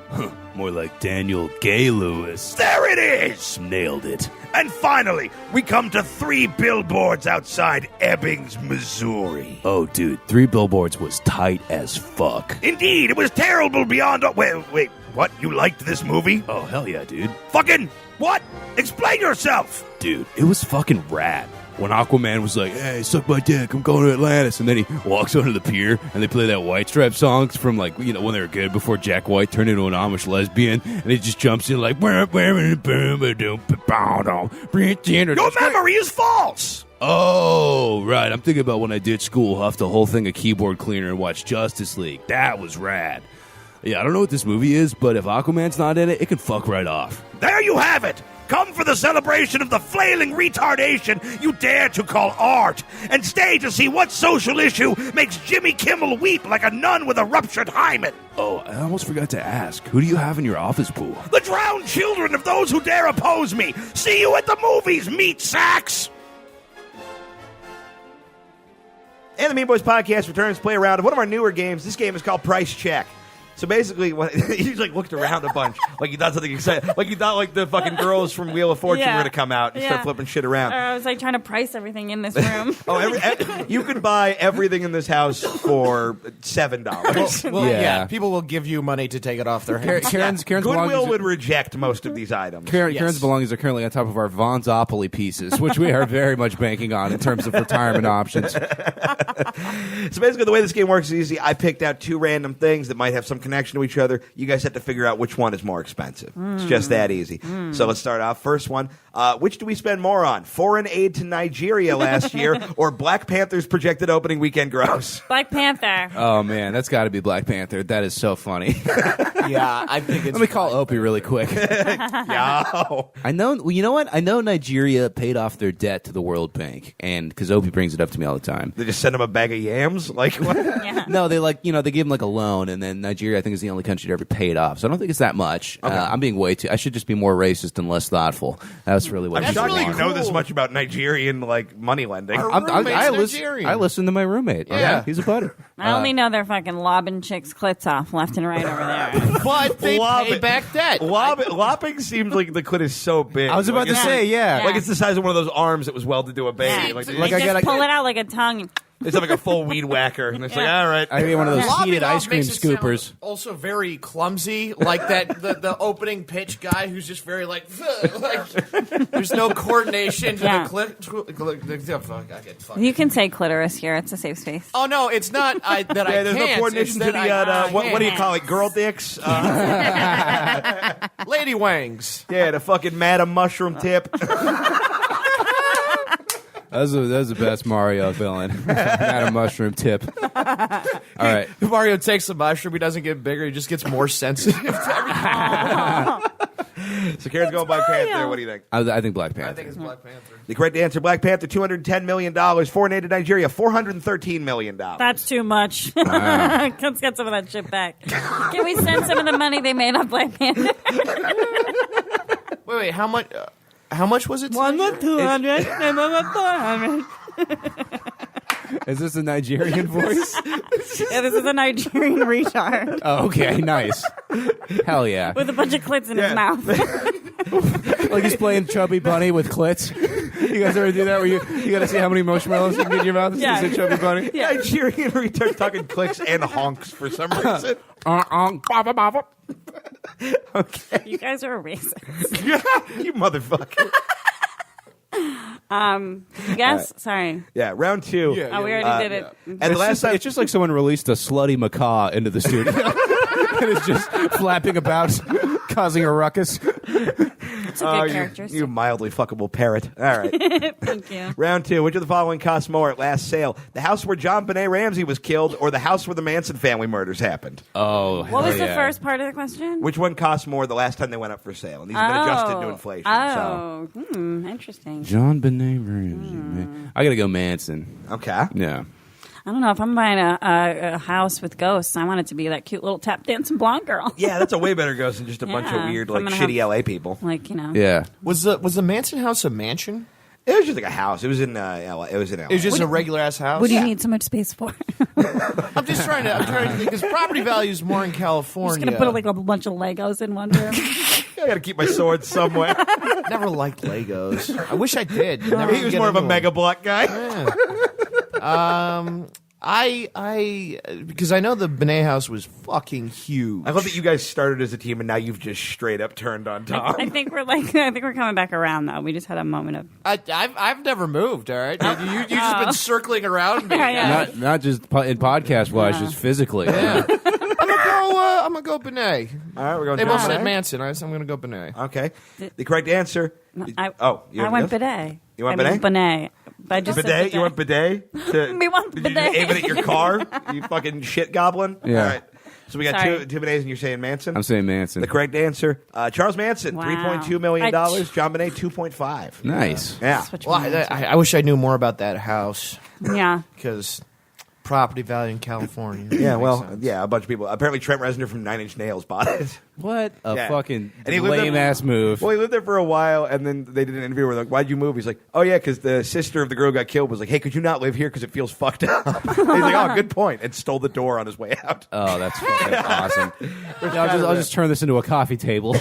More like Daniel Day-Lewis. There it is! Nailed it. And finally, we come to 3 billboards outside Ebbings, Missouri. Oh, dude, 3 billboards was tight as fuck. Indeed, it was terrible beyond... Wait, what? You liked this movie? Oh, hell yeah, dude. Fucking... What? Explain yourself! Dude, it was fucking rad. When Aquaman was like, hey, suck my dick, I'm going to Atlantis. And then he walks onto the pier, and they play that White Stripe songs from, like, you know, when they were good, before Jack White turned into an Amish lesbian. And he just jumps in like, your memory is false! Oh, right. I'm thinking about when I did school, huffed the whole thing of keyboard cleaner and watched Justice League. That was rad. Yeah, I don't know what this movie is, but if Aquaman's not in it, it can fuck right off. There you have it! Come for the celebration of the flailing retardation you dare to call art, and stay to see what social issue makes Jimmy Kimmel weep like a nun with a ruptured hymen. Oh, I almost forgot to ask. Who do you have in your office pool? The drowned children of those who dare oppose me. See you at the movies, meat sacks! And the Mean Boys Podcast returns to play a round of one of our newer games. This game is called Price Check. So basically, he like looked around a bunch, like he thought something exciting, like he thought like the fucking girls from Wheel of Fortune were going to come out and start flipping shit around. I was like trying to price everything in this room. You can buy everything in this house for $7. Well, Yeah. people will give you money to take it off their hands. Karen's Goodwill belongings. would reject most of these items. Karen's belongings are currently on top of our Vonzopoly pieces, which we are very much banking on in terms of retirement options. So basically, the way this game works is easy. I picked out 2 random things that might have some connection to each other. You guys have to figure out which one is more expensive. It's just that easy. So let's start off. First one. Which do we spend more on? Foreign aid to Nigeria last year or Black Panther's projected opening weekend gross? Black Panther. Oh man, that's got to be Black Panther. That is so funny. Yeah, I think it's. Let me call Opie really quick. Yo. I know. Well, you know what? I know Nigeria paid off their debt to the World Bank, and because Opie brings it up to me all the time. They just send him a bag of yams? Like what? Yeah. No, they they gave him like a loan, and then Nigeria, I think, is the only country that ever paid off. So I don't think it's that much. I'm being way too. I should just be more racist and less thoughtful. That's really what I'm I'm shocked really you know this cool. much about Nigerian like money lending. Our roommate's Nigerian. I listen to my roommate. Yeah. He's a butter. I only know they're fucking lobbing chicks' clits off left and right over there. But they Lob pay it. back debt. Lopping seems like the clit is so big. I was about to it's- say, yeah. Like it's the size of one of those arms that was welded to a baby. Yeah. Like, You Like I just gotta- pull it out like a tongue. it's like a full weed whacker, and it's like, Yeah. all right. I need one of those Lobbing heated off ice cream makes it sound scoopers. Also very clumsy, like that the opening pitch guy who's just very like there's no coordination to Yeah. the clip. Fuck, I get fucked. You can say clitoris here. It's a safe space. Oh no, it's not I Yeah, there's no can't. coordination It's to that the what do you call it? Girl dicks? lady wangs. Yeah, the fucking Madam Mushroom tip. That's the best Mario villain. Not a mushroom tip. All right. Mario takes the mushroom, he doesn't get bigger, he just gets more sensitive to everything. So Karen's going Black Panther. What do you think? I think Black Panther. I think it's Black Panther. The correct answer: Black Panther, $210 million. Foreign aid to Nigeria, $413 million. That's too much. Let's get some of that shit back. Can we send some of the money they made on Black Panther? Wait, how much? How much was it? to One more Nigeria? 200, one more 400. Is this a Nigerian voice? Yeah, this is a Nigerian retard Oh, okay, nice. Hell yeah. with a bunch of clits in his mouth. Like he's playing Chubby Bunny with clits. You guys ever do that where you got to see how many marshmallows you can get in your mouth to Yeah. say Chubby Bunny? Yeah. Nigerian retards talking clicks and honks for some reason. Baba, baba. Okay. You guys are racist. You motherfucker. Yes? Sorry. Yeah, round 2. Yeah. Oh, we already did it. And the It's last just, time, it's just like someone released a slutty macaw into the studio. And it's just flapping about, causing a ruckus. It's a good characters. you mildly fuckable parrot. All right. Thank you. Round 2. Which of the following cost more at last sale? The house where John Benet Ramsey was killed or the house where the Manson family murders happened? Oh, What was the first part of the question? Which one cost more the last time they went up for sale? And these have been adjusted to inflation. So. Interesting. John Benet Ramsey, man. I got to go Manson. Okay. Yeah. I don't know if I'm buying a house with ghosts. I want it to be that cute little tap dancing blonde girl. Yeah, that's a way better ghost than just a bunch of Yeah, weird, I'm like, gonna shitty have- LA people. Like, you know. Yeah. Was the Manson house a mansion? It was just like a house. It was in LA. It was in LA. It was just a regular ass house. What do you need so much space for? I'm just trying to because property values more in I'm California. just gonna put like a bunch of Legos in one room. I gotta keep my sword somewhere. Never liked Legos. I wish I did. Never He was get more of a into mega them. block guy. Yeah. I because I know the Benet house was fucking huge. I love that you guys started as a team and now you've just straight up turned on Tom. I think we're coming back around though. We just had a moment of I've never moved. All right, you just been circling around me. Yeah. Not just in podcast wise, just physically. Yeah. I'm gonna go Benet. All right, we're going They to both said Benet. Manson. All right, so I'm gonna go Benet. Okay. The correct answer. I you went bidet. You went I mean, bidet? Benet. But I just said Bidet? You want bidet? We want Did bidet. you just aim it at your car? You fucking shit goblin? Yeah. All right. So we got Sorry. two bidets and you're saying Manson? I'm saying Manson. The correct answer, Charles Manson, Wow. $3.2 million. John Benet, 2.5. Nice. Yeah. Switch Well, me. I wish I knew more about that house Yeah. because property value in California. Yeah, Makes well, sense. yeah, a bunch of people. Apparently, Trent Reznor from Nine Inch Nails bought it. What a Yeah. fucking And he lived there- lame-ass move. Well, he lived there for a while, and then they did an interview where they're like, "Why'd you move?" He's like, "Oh yeah, because the sister of the girl who got killed was like, hey, could you not live here because it feels fucked up?" He's like, "Oh, good point," and stole the door on his way out. Oh, that's fucking awesome. I'll just turn this into a coffee table.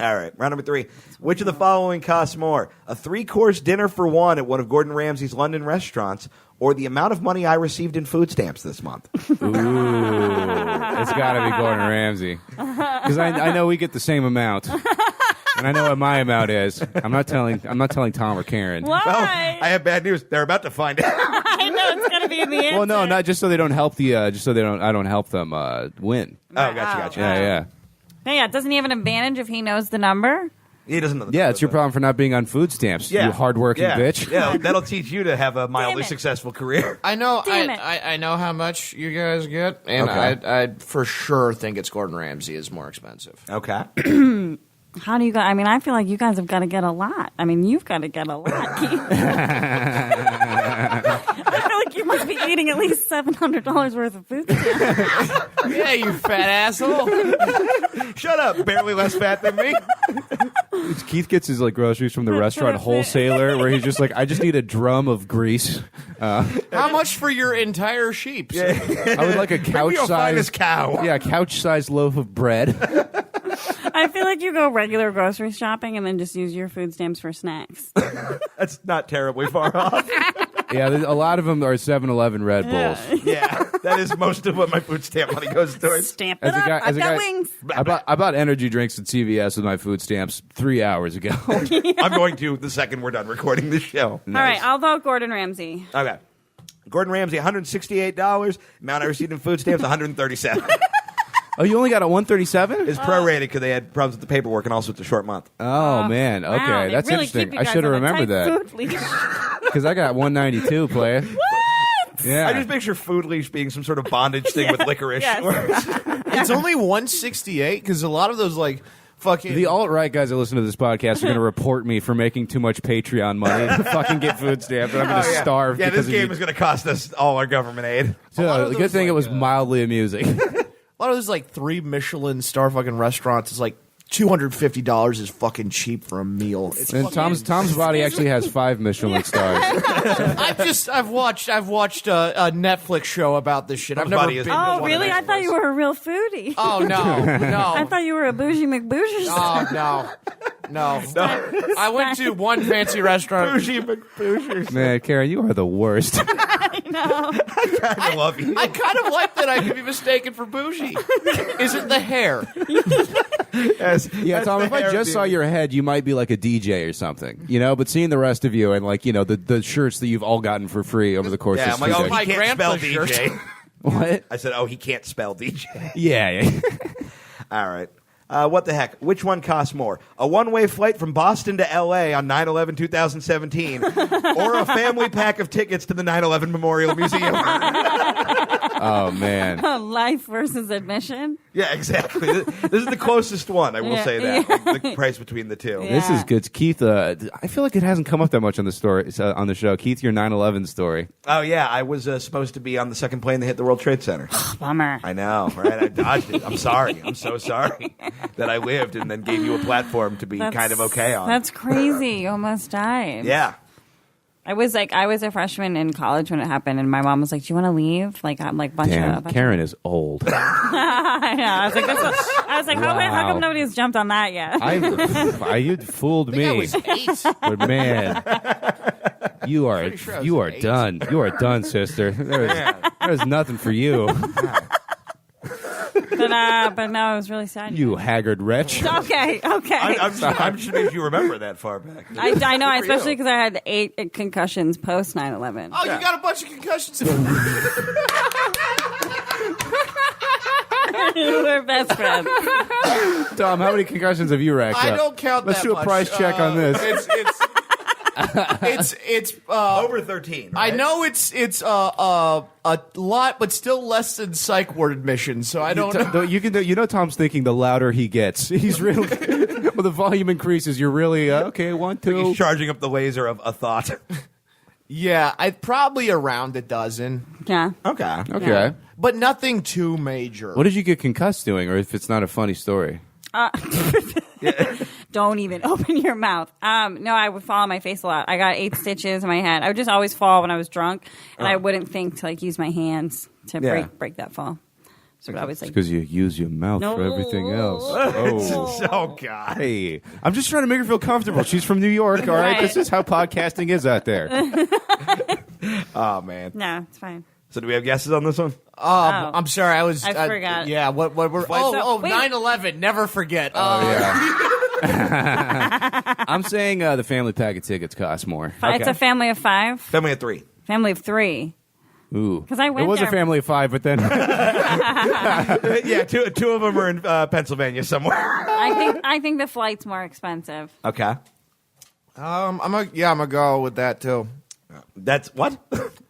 All right, round number 3. Which of the following costs more? A 3-course dinner for one at one of Gordon Ramsay's London restaurants, or the amount of money I received in food stamps this month? Ooh, it's got to be Gordon Ramsay because I know we get the same amount, and I know what my amount is. I'm not telling Tom or Karen. Why? Well, I have bad news. They're about to find out. I know it's gonna be in the answer. Well, no, not just so they don't help just so I don't help them win. Oh, gotcha. Yeah. Yeah, doesn't he have an advantage if he knows the number? He doesn't know the Yeah, it's your problem for not being on food stamps, you hardworking bitch. Yeah, that'll teach you to have a mildly it. successful career. I know. Damn it. I know how much you guys get, and Okay. I for sure think it's Gordon Ramsay is more expensive. Okay. How do you guys? I mean, I feel like you guys have got to get a lot. I mean, you've got to get a lot. Keith. I feel like you must be eating at least $700 worth of food stamps. Yeah, you fat asshole. Shut up. Barely less fat than me. Keith gets his groceries from the restaurant wholesaler, where he's just like, I just need a drum of grease. How much for your entire sheep? I would like a Maybe you'll find this couch-sized cow. Yeah, couch-sized loaf of bread. I feel like you go regular grocery shopping and then just use your food stamps for snacks. That's not terribly far off. Yeah, a lot of them are 7-Eleven Red Bulls. Yeah, that is most of what my food stamp money goes towards. Stamp it up. I've got wings. I bought energy drinks at CVS with my food stamps 3 hours ago. I'm going to the second we're done recording this show. All right, I'll vote Gordon Ramsay. Okay. Gordon Ramsay, $168. Amount I received in food stamps, $137. Oh, you only got a 137? It's prorated because they had problems with the paperwork and also it's a short month. Oh, man. Okay, Wow, they that's really interesting. keep you I guys should have on a remembered tight that food leash. because I got 192, player. What? Yeah. I just picture food leash being some sort of bondage thing with licorice. Yes. It's only 168 because a lot of those fucking The alt-right guys that listen to this podcast are going to report me for making too much Patreon money to fucking get food stamps, and I'm going to starve. Yeah, because this game is going to cost us all our government aid. lot of the good those, thing it like, was mildly amusing. A lot of those 3 Michelin star fucking restaurants is $250 is fucking cheap for a meal. It's And Tom's body actually has 5 Michelin stars. I've watched a Netflix show about this shit. I've never body is- been to Oh, one of really? those I thought you places. were a real foodie. Oh no. I thought you were a bougie McBougie. Oh no. I went to one fancy restaurant. Bougie McBouchers. Man, Karen, you are the worst. I love you. I kind of like that I could be mistaken for bougie. Is it the hair? Yes, Yeah, that's Tom, the if I hair just saw beauty. your head, you might be like a DJ or something, But seeing the rest of you and the shirts that you've all gotten for free over the course Yeah, of I'm like, this oh, week. my he can't spell grandpa shirt. DJ. What? I said, oh, he can't spell DJ. Yeah. All right. What the heck? Which one costs more? A one-way flight from Boston to L.A. on 9/11/2017 or a family pack of tickets to the 9/11 Memorial Museum? Oh, man. Life versus admission. Yeah, exactly. This is the closest one, I will Yeah. say that. Like, the price between the two. Yeah. This is good. Keith, I feel like it hasn't come up that much on the story on the show. Keith, your 9/11 story. Oh, yeah. I was supposed to be on the second plane that hit the World Trade Center. Bummer. I know, right? I dodged it. I'm sorry. I'm so sorry that I lived and then gave you a platform to be kind of okay on. That's crazy. You almost died. Yeah. I was a freshman in college when it happened, and my mom was like, "Do you want to leave?" Like, I'm like, bunch Damn, of. Karen is old. I know. I was like, how Wow. come nobody's jumped on that yet? You fooled I me. was 8. But man, you are sure I was you are 8. done. You are done, sister. There's nothing for you. but no, it was really sad. You haggard wretch. Okay. I'm just amazed you remember that far back. I know, Good for especially you. because I had 8 concussions post 9/11. Oh, you got a bunch of concussions. We're best friends. Tom, how many concussions have you racked I up? don't count Let's that do a much. price check on this. It's Over 13. I right? know it's a lot, but still less than psych ward admission. So I don't know. You know Tom's thinking the louder he gets. He's really when the volume increases, you're really okay, 1, 2. He's charging up the laser of a thought. Yeah, I'd probably around a dozen, Yeah. Okay. Okay. Yeah. but nothing too major. What did you get concussed doing, or if it's not a funny story? Don't even open your mouth. No, I would fall on my face a lot. I got 8 stitches in my head. I would just always fall when I was drunk, and I wouldn't think to like use my hands to Yeah. break that fall. So I was like, Because you use your mouth for everything else. Oh. Oh God. Hey, I'm just trying to make her feel comfortable. She's from New York, all right? Right. This is how podcasting is out there. Oh man. no, it's fine. So do we have guesses on this one? I'm sorry, I forgot. Yeah, what were? Wait. 9/11. Never forget. I'm saying the family pack of tickets cost more. It's a family of 5. Family of 3. Family of 3. Ooh. 'Cause I went It was there. a family of 5, but then... Yeah, two of them are in Pennsylvania somewhere. I think the flight's more expensive. Okay. I'm gonna go with that too. That's what?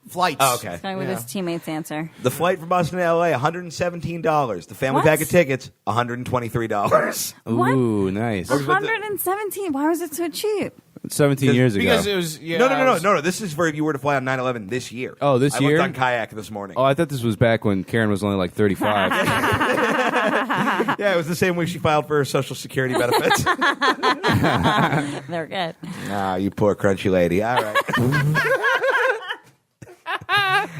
Flights. Oh, okay. Going with his teammate's answer. The flight from Boston to L.A. $117. The family What? pack of tickets $123. Ooh, nice. 117. Why was it so cheap? 17 years ago. Because it was No. This is for if you were to fly on 9/11 this year. Oh, this I year? looked on Kayak this morning. Oh, I thought this was back when Kerryn was only like 35. Yeah, it was the same week she filed for her Social Security benefits. They're good. Ah, you poor crunchy lady. All right.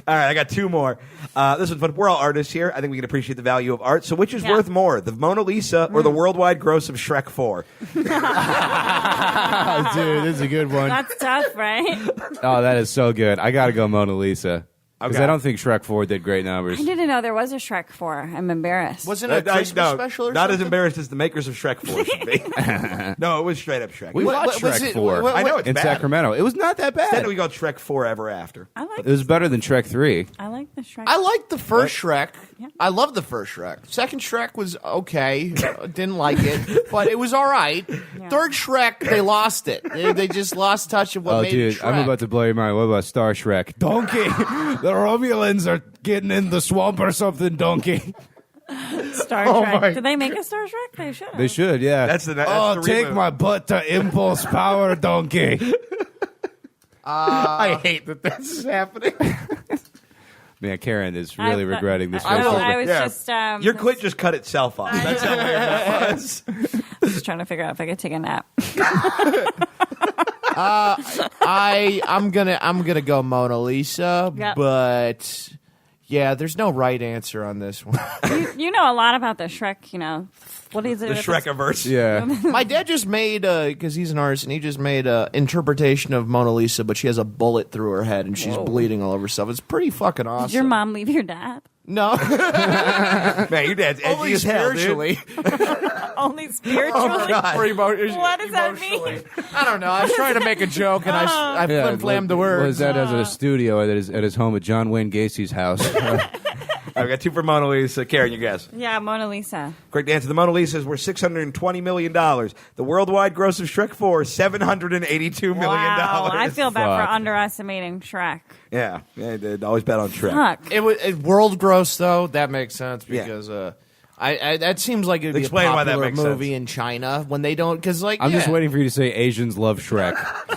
All right, I got 2 more. This one's fun. We're all artists here. I think we can appreciate the value of art. So which is Yeah. worth more, the Mona Lisa or the worldwide gross of Shrek 4? Oh, dude, this is a good one. That's tough, right? Oh, that is so good. I got to go Mona Lisa. Because Okay. I don't think Shrek 4 did great numbers. I didn't know there was a Shrek 4. I'm embarrassed. Wasn't it a Christmas special or not something? as embarrassed as the makers of Shrek 4 should be. No, it was straight up Shrek. We watched was Shrek it- 4 what- I know it's in bad. Sacramento. It was not that bad. Then we got Shrek 4 Ever After. I like It was better than Shrek 3. I like the Shrek. I liked the first Shrek. Yeah. I love the first Shrek. Second Shrek was okay. Didn't like it, but it was all right. Third Shrek, they lost it. They just lost touch of what Oh, made dude, it Shrek. I'm about to blow your mind. What about Star Shrek? Donkey! The Romulans are getting in the swamp or something, Donkey. Star Oh Trek. my- Did they make a Star Trek? They should. They should, yeah. That's the take reboot. my butt to impulse power, Donkey. I hate that this is happening. Man, Kerryn is really regretting this. I voiceover. was Yeah. just Your quit just cut itself off. That's how weird that was. just trying to figure out if I could take a nap. I'm gonna go Mona Lisa, Yep. but yeah, there's no right answer on this one. You know a lot about the Shrek. You know what is it? The Shrekiverse. Yeah. My dad just made because he's an artist, and he just made a interpretation of Mona Lisa, but she has a bullet through her head and she's bleeding all over herself. It's pretty fucking awesome. Did your mom leave your dad? No, Man, your dad's edgy only as hell, dude. spiritually. Only spiritually. What does that mean? I don't know. I was trying to make a joke, and I flim-flammed the words. Was that as a studio at his home at John Wayne Gacy's house? I've got 2 for Mona Lisa. Karen, you guess. Yeah, Mona Lisa. Correct answer. The Mona Lisas were $620 million. The worldwide gross of Shrek 4, $782 million. Wow, I feel bad Fuck. for underestimating Shrek. Yeah, they'd always bet on Shrek. Fuck. It was world gross, though. That makes sense Yeah. because I that seems like it'd be Explain a why that popular makes movie sense. in China when they don't because I'm just waiting for you to say Asians love Shrek,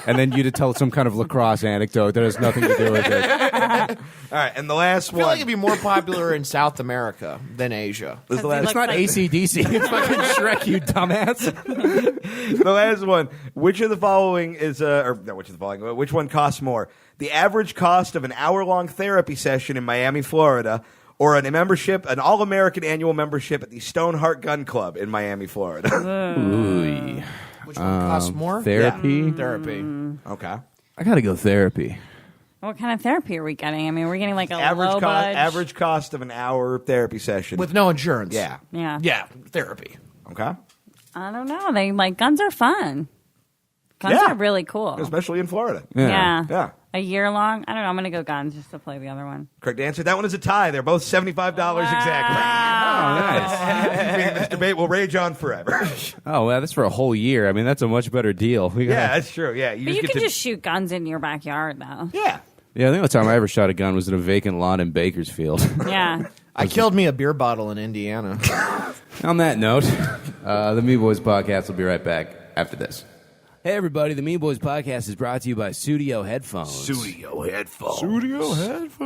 and then you to tell some kind of lacrosse anecdote that has nothing to do with it. All right, and the last I feel one. like it'd be more popular in South America than Asia. This is the Because last, It's not ACDC. It's fucking Shrek, you dumbass. the last one. Which of the following is, or not which of the following, but which one costs more? The average cost of an hour-long therapy session in Miami, Florida, or an all-American annual membership at the Stoneheart Gun Club in Miami, Florida. Ooh. Which one costs more? Therapy? Therapy. Okay. I gotta go therapy. What kind of therapy are we getting? I mean, we're getting like a low budge. Average cost of an hour therapy session. With no insurance. Yeah. Yeah. Yeah, therapy. Okay. I don't know. They like guns are fun. Guns Yeah. are really cool. Especially in Florida. Yeah. Yeah. A year long? I don't know. I'm going to go guns just to play the other one. Correct answer. That one is a tie. They're both $75 exactly. This debate will rage on forever. Oh, well, that's for a whole year. I mean, that's a much better deal. We gotta- Yeah, that's true. Yeah, But you get can to- just shoot guns in your backyard, though. Yeah. Yeah, I think the time I ever shot a gun was in a vacant lot in Bakersfield. Yeah. I killed me a beer bottle in Indiana. On that note, the Me Boys podcast will be right back after this. Hey, everybody. The Mean Boys podcast is brought to you by Studio Headphones. Studio headphones.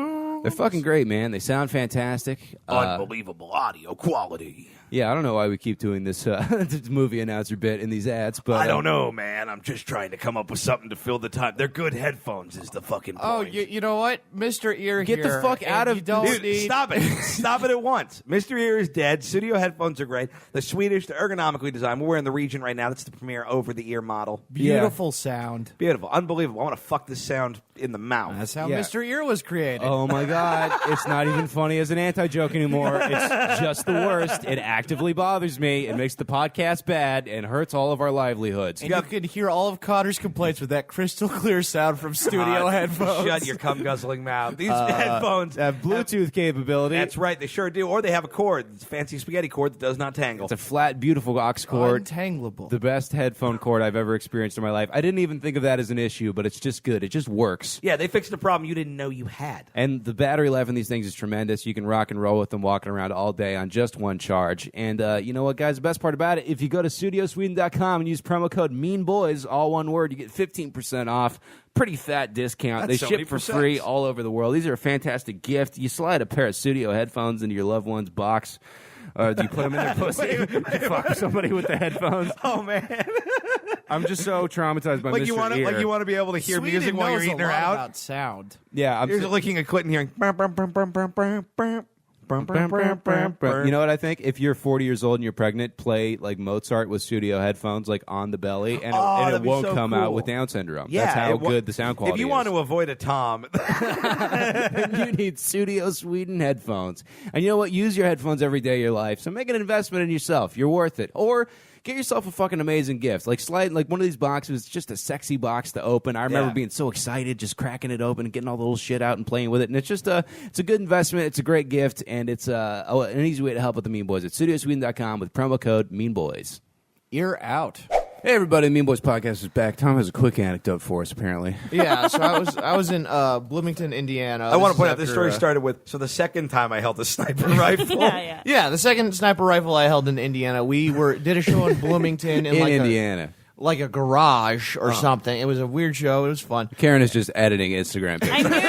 They're fucking great, man. They sound fantastic. Unbelievable audio quality. Yeah, I don't know why we keep doing this this movie announcer bit in these ads, but I don't know, man. I'm just trying to come up with something to fill the time. They're good headphones is the fucking point. Oh, you know what? Mr. Ear Get the here, fuck and out of- you don't Dude, need... stop it. Stop it at once. Mr. Ear is dead. Studio headphones are great. They're Swedish. They're ergonomically designed. We're in the region right now. That's the premier over-the-ear model. Beautiful sound. Beautiful. Unbelievable. I want to fuck this sound in the mouth. That's how Yeah. Mr. Ear was created. oh my god, it's not even funny as an anti-joke anymore. It's just the worst. It actively bothers me. It makes the podcast bad and hurts all of our livelihoods. And you can hear all of Connor's complaints with that crystal clear sound from studio headphones. Shut your cum-guzzling mouth. These headphones Have Bluetooth capability. That's right. They sure do. Or they have a cord. It's a fancy spaghetti cord that does not tangle. It's a flat, beautiful aux cord. Untangleable. The best headphone cord I've ever experienced in my life. I didn't even think of that as an issue, but it's just good. It just works. Yeah, they fixed a problem you didn't know you had. And the battery life in these things is tremendous. You can rock and roll with them walking around all day on just one charge. And you know what, guys? The best part about it, if you go to studiosweden.com and use promo code MEANBOYS, all one word, you get 15% off. Pretty fat discount. That's They so ship many for percents. free all over the world. These are a fantastic gift. You slide a pair of studio headphones into your loved one's box. Do you put them in their pussy? You fuck somebody with the headphones? Oh, man. I'm just so traumatized by like Mr. you want to Ear. like you want to be able to hear Sweden music while you're knows eating a her lot out. about sound. Yeah, I'm Here's so- licking a clit and hearing. You know what I think? If you're 40 years old and you're pregnant, play like Mozart with studio headphones, like on the belly, and Oh, it that'd be won't so come out cool. with Down syndrome. Yeah, That's how it wa- good the sound quality If you is. want to avoid a Tom, You need Studio Sweden headphones. And you know what? Use your headphones every day of your life. So make an investment in yourself. You're worth it. Or get yourself a fucking amazing gift. Like slide like one of these boxes, just a sexy box to open. I remember Yeah. being so excited, just cracking it open and getting all the little shit out and playing with it. And it's just it's a good investment. It's a great gift, and it's an easy way to help with the Mean Boys at studiosweden.com with promo code MEANBOYS. Ear out. Hey everybody, Mean Boys podcast is back. Tom has a quick anecdote for us, apparently. Yeah, so I was in Bloomington, Indiana. I want to point out after, this story started with. So the second time I held a sniper rifle. Yeah. Yeah, the second sniper rifle I held in Indiana. We did a show in Bloomington In like Indiana. like a garage or something. It was a weird show. It was fun. Karen is just editing Instagram I pictures. knew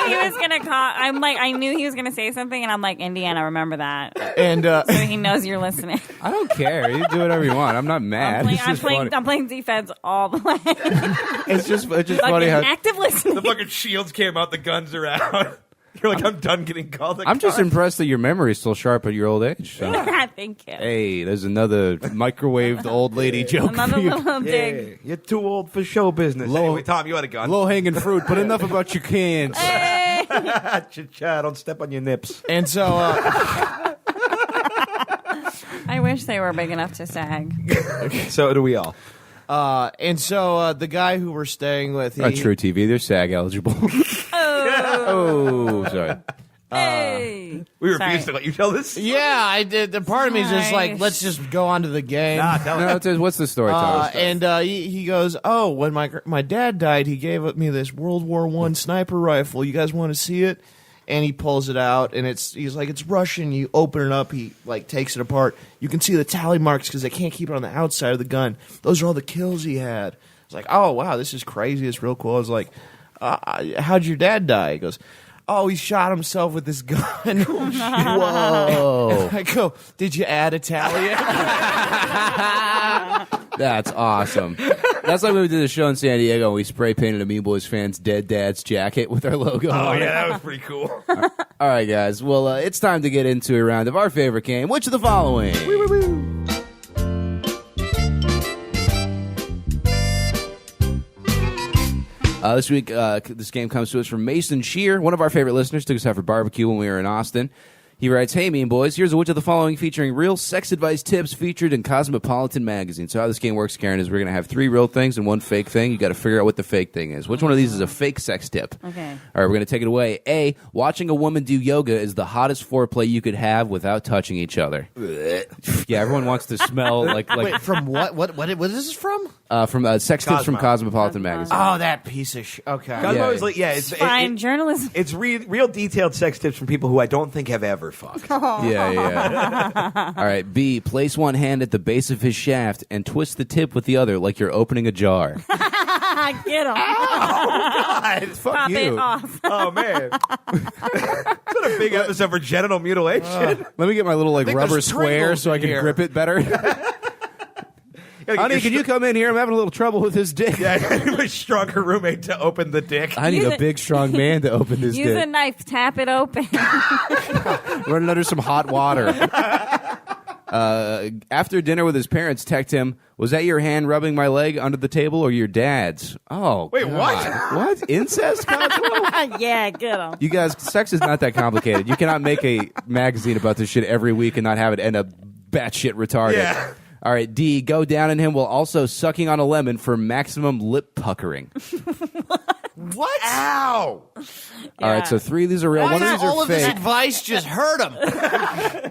he was gonna call. I knew he was gonna say something, and I'm like, Indiana, remember that, And so he knows you're listening. I don't care. You do whatever you want. I'm not mad. It's just funny. I'm playing defense all the way. It's just funny Fucking how active listening. The fucking shields came out. The guns are out. You're like, I'm done getting called. I'm just impressed that your memory is still sharp at your old age. So. Thank you. Hey, there's another microwaved old lady joke Another for you. little dig. You're too old for show business. Low- Anyway, Tom, you had a gun. Low hanging fruit, but enough about your cans. Cha-cha, don't step on your nips. and so I wish they were big enough to sag. So do we all. the guy who we're staying with, Not True TV. They're SAG eligible. Oh, sorry. Hey. We Sorry. refuse to let you tell this. Yeah, I did. The part of me is just like, Nice. let's just go on to the game. Nah, tell No, it. it says, what's the story, Tom? He goes, oh, when my dad died, he gave me this World War I sniper rifle. You guys want to see it? And he pulls it out, and he's like, it's Russian. You open it up, he like takes it apart. You can see the tally marks because they can't keep it on the outside of the gun. Those are all the kills he had. It's like, oh wow, this is crazy. It's real cool. I was like, how'd your dad die? He goes, oh, he shot himself with this gun. Whoa. I go, did you add a tally? That's awesome. That's like when we did the show in San Diego and we spray painted a Mean Boys fans' dead dad's jacket with our logo Oh, on it. yeah, that was pretty cool. All right, guys. Well, it's time to get into a round of our favorite game. Which of the following? This week, this game comes to us from Mason Shear, one of our favorite listeners. Took us out for barbecue when we were in Austin. He writes, hey, Mean Boys, here's a which of the following featuring real sex advice tips featured in Cosmopolitan magazine. So how this game works, Karen, is we're going to have 3 real things and 1 fake thing. You got to figure out what the fake thing is. Which one of these is a fake sex tip? Okay. All right, we're going to take it away. A, watching a woman do yoga is the hottest foreplay you could have without touching each other. Yeah, everyone wants to smell like Wait, from what? What is this from? From sex tips from Cosmopolitan magazine. Oh, that piece of shit. Okay. Cosmo Yeah, is like, yeah, it's Fine journalism. It's real detailed sex tips from people who I don't think have ever fucked. Yeah. All right. B. Place one hand at the base of his shaft and twist the tip with the other like you're opening a jar. Get him. Fuck Pop you. it off. Oh man, it's been a big episode for genital mutilation. Let me get my little like think rubber there's square Pringles so I in can here. grip it better. Honey, can you come in here? I'm having a little trouble with his dick. Yeah, I need a stronger roommate to open the dick. I need Use a it- big, strong man to open this Use a dick. knife. Tap it open. Running under some hot water. After dinner with his parents, text him, was that your hand rubbing my leg under the table or your dad's? Oh, Wait, God. what? What? Incest, Cosmo? Yeah, get him. You guys, sex is not that complicated. You cannot make a magazine about this shit every week and not have it end up batshit retarded. Yeah. All right, D, go down on him while also sucking on a lemon for maximum lip puckering. What? Ow! All right, so 3 of these are real. Why One of does these all are of this fake. advice just hurt him?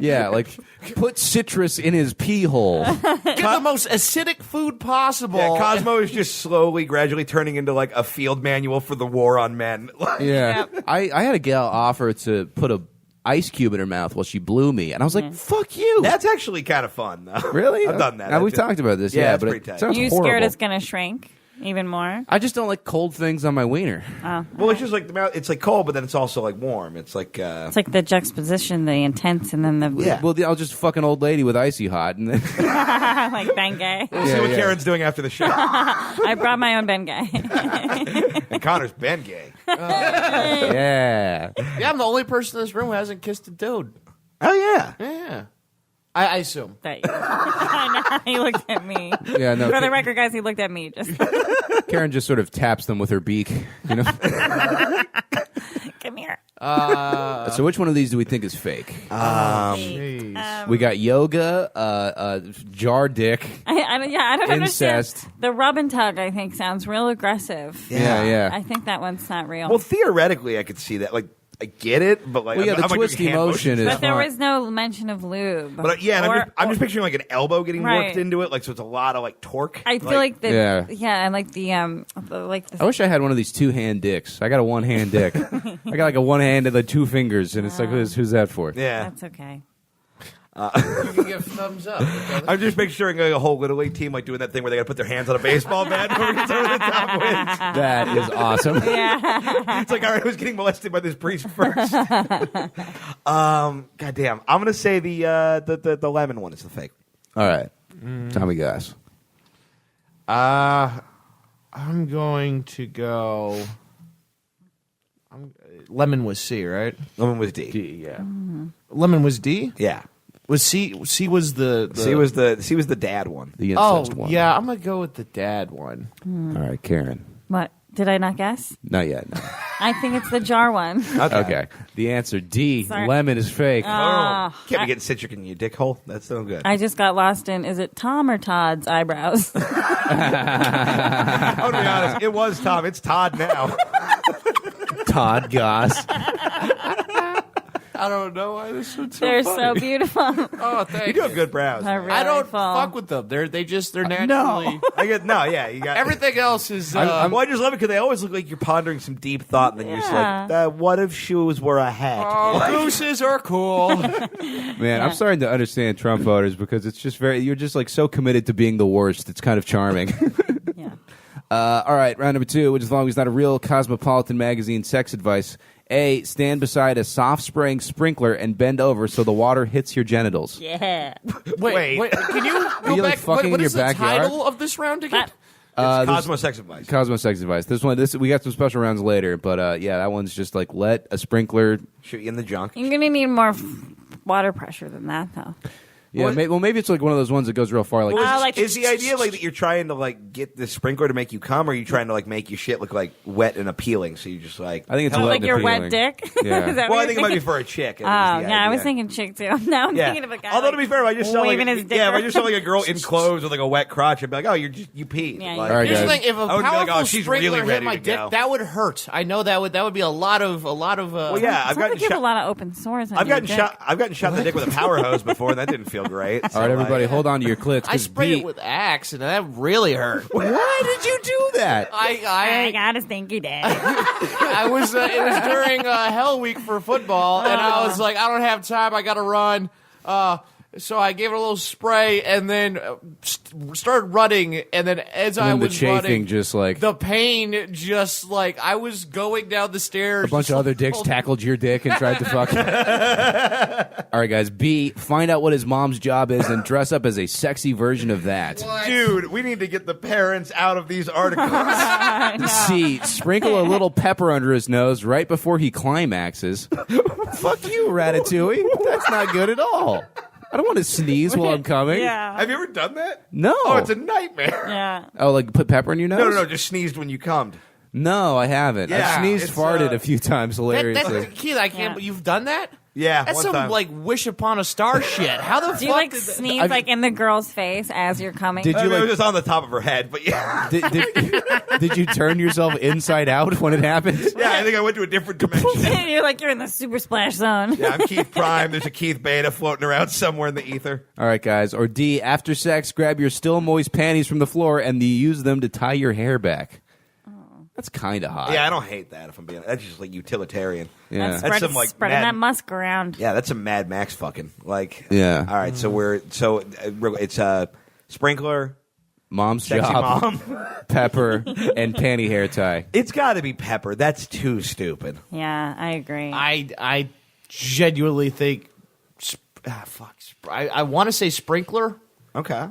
Yeah, like put citrus in his pee hole. Get the most acidic food possible. Yeah, Cosmo is just slowly, gradually turning into like a field manual for the war on men. Yeah. I had a gal offer to put a ice cube in her mouth while she blew me, and I was like, fuck you. That's actually kind of fun, though. Really? I've done that. Now, we've That's talked about this, Yeah, yeah, it's but pretty it tight. sounds You horrible. scared it's going to shrink even more? I just don't like cold things on my wiener. Well, it's just like the mouth. It's like cold, but then it's also like warm. It's like It's like the juxtaposition, the intense, and then the Yeah. Well, I'll just fuck an old lady with icy hot, and then like Bengay. we'll see what Kerryn's doing after the show. I brought my own Bengay. And Connor's been gay. yeah. Yeah, I'm the only person in this room who hasn't kissed a dude. Oh yeah. Yeah. I assume. That you. I know, he looked at me. Yeah, no. For the record, guys, he looked at me. Just Kerryn just sort of taps them with her beak, you know? come here. So which one of these do we think is fake? We got yoga, jar dick. I don't Incest. understand. The rub and tug, I think, sounds real aggressive. Yeah. I think that one's not real. Well, theoretically, I could see that. Like, I get it, but like, Well, yeah, I'm the like twisty doing hand motion motions. is but there fine. was no mention of lube. But yeah, and Or- I'm just picturing like an elbow getting Right. worked into it, like so it's a lot of like torque. I feel like the Yeah. and like the I wish I had one of these 2-hand dicks. I got a 1-hand dick. I got like a 1 hand and like 2 fingers, and it's like, who's that for? yeah. that's okay. You can give thumbs up. I'm just picturing like a whole Little League team like doing that thing where they got to put their hands on a baseball bat whoever gets over the top wins. That is awesome. It's like, all right, who's getting molested by this priest first? Goddamn. I'm gonna say the lemon one is the fake. All right. Tommy Goss. I'm going to go. Lemon was C, right? Lemon was D. Yeah. Lemon was D. Yeah. Was C? C was the. C was the dad one. The Oh incest one. yeah, I'm gonna go with the dad one. All right, Kerryn. What? Did I not guess? Not yet. No. I think it's the jar one. Okay. The answer D. Sorry. Lemon is fake. Can't be getting citric in your dick hole. That's no good. I just got lost in, is it Tom or Todd's eyebrows? I'm gonna be honest. It was Tom. It's Todd now. Todd Goss. I don't know why this one's They're so beautiful. Oh, thank You do have good brows. They're man. really I don't full. fuck with them. They're naturally. I get yeah. You got Everything else is. well, I just love it because they always look like you're pondering some deep thought, and then you're just like, what if shoes were a hat? gooses are cool. Man, I'm starting to understand Trump voters because it's just you're just like so committed to being the worst. It's kind of charming. Yeah. All right, round number 2, which as long as it's not a real Cosmopolitan magazine sex advice. A, stand beside a soft spraying sprinkler and bend over so the water hits your genitals. Yeah. Wait. Can you go you, like, back? fucking What in is your the backyard? title of this round again? Cosmo sex advice. Cosmo sex advice. This we got some special rounds later, but yeah, that one's just like let a sprinkler. Shoot you in the junk. You're going to need more water pressure than that, though. Yeah, maybe it's like one of those ones that goes real far. Like, like- Is the idea like that you're trying to like get the sprinkler to make you come, or are you trying to like make your shit look like wet and appealing? So you just like. I think it's Oh, wet like and your appealing. wet dick? Yeah. Is that Well, what I think it you're might be thinking? for a chick. Oh, yeah, I was thinking chick, too. Now I'm thinking of a guy. Although like, to be fair, if I just saw like waving his dick if I around. just saw like a girl in clothes with like a wet crotch, I'd be like, oh, you peed. Yeah, Like, All right, Here's the guys. thing: if a I would be powerful like, oh, she's really sprinkler hit ready my to dick, go. that would hurt. I know that would be a lot of. Well, yeah, I've Sounds gotten like you have a shot. lot of open sores on I've your gotten dick. shot. I've gotten shot in the dick with a power hose before, and that didn't feel great. All right, everybody, hold on to your clits. I 'cause sprayed B- it with Axe, and that really hurt. Why did you do that? I got a stinky day. I was. It was during Hell Week for football, and I was like, I don't have time. I got to run. So I gave it a little spray, and then started running. And then as I And then was the chafing running, just like the pain, just like I was going down the stairs. a bunch just of other like, dicks tackled your dick and tried to fuck. All right, guys. B, find out what his mom's job is and dress up as a sexy version of that. Dude, we need to get the parents out of these articles. C, sprinkle a little pepper under his nose right before he climaxes. Fuck you, Ratatouille. That's not good at all. I don't want to sneeze while I'm coming. Yeah. Have you ever done that? No. Oh, it's a nightmare. Yeah. Oh, like put pepper in your nose? No, just sneezed when you cummed. No, I haven't. Yeah, I've sneezed, it's, farted a few times hilariously. That's Keith. I can't. Yeah. You've done that? Yeah, That's one some time. like wish upon a star shit. How the fuck Do you like did that- sneeze I've- like in the girl's face as you're coming? Did I you mean, it like? was just on the top of her head, but yeah. Did you turn yourself inside out when it happened? Yeah, I think I went to a different dimension. you're in the super splash zone. Yeah, I'm Keith Prime. There's a Keith Beta floating around somewhere in the ether. All right, guys. Or D, after sex, grab your still moist panties from the floor and use them to tie your hair back. That's kind of hot. Yeah, I don't hate that. If I'm being, that's just like utilitarian. Yeah. That's some like spreading mad, that musk around. Yeah, that's some Mad Max fucking like. Yeah. All right, it's sprinkler, Mom's sexy job, mom. pepper, and panty hair tie. It's got to be pepper. That's too stupid. Yeah, I agree. I genuinely think. I want to say sprinkler, Okay.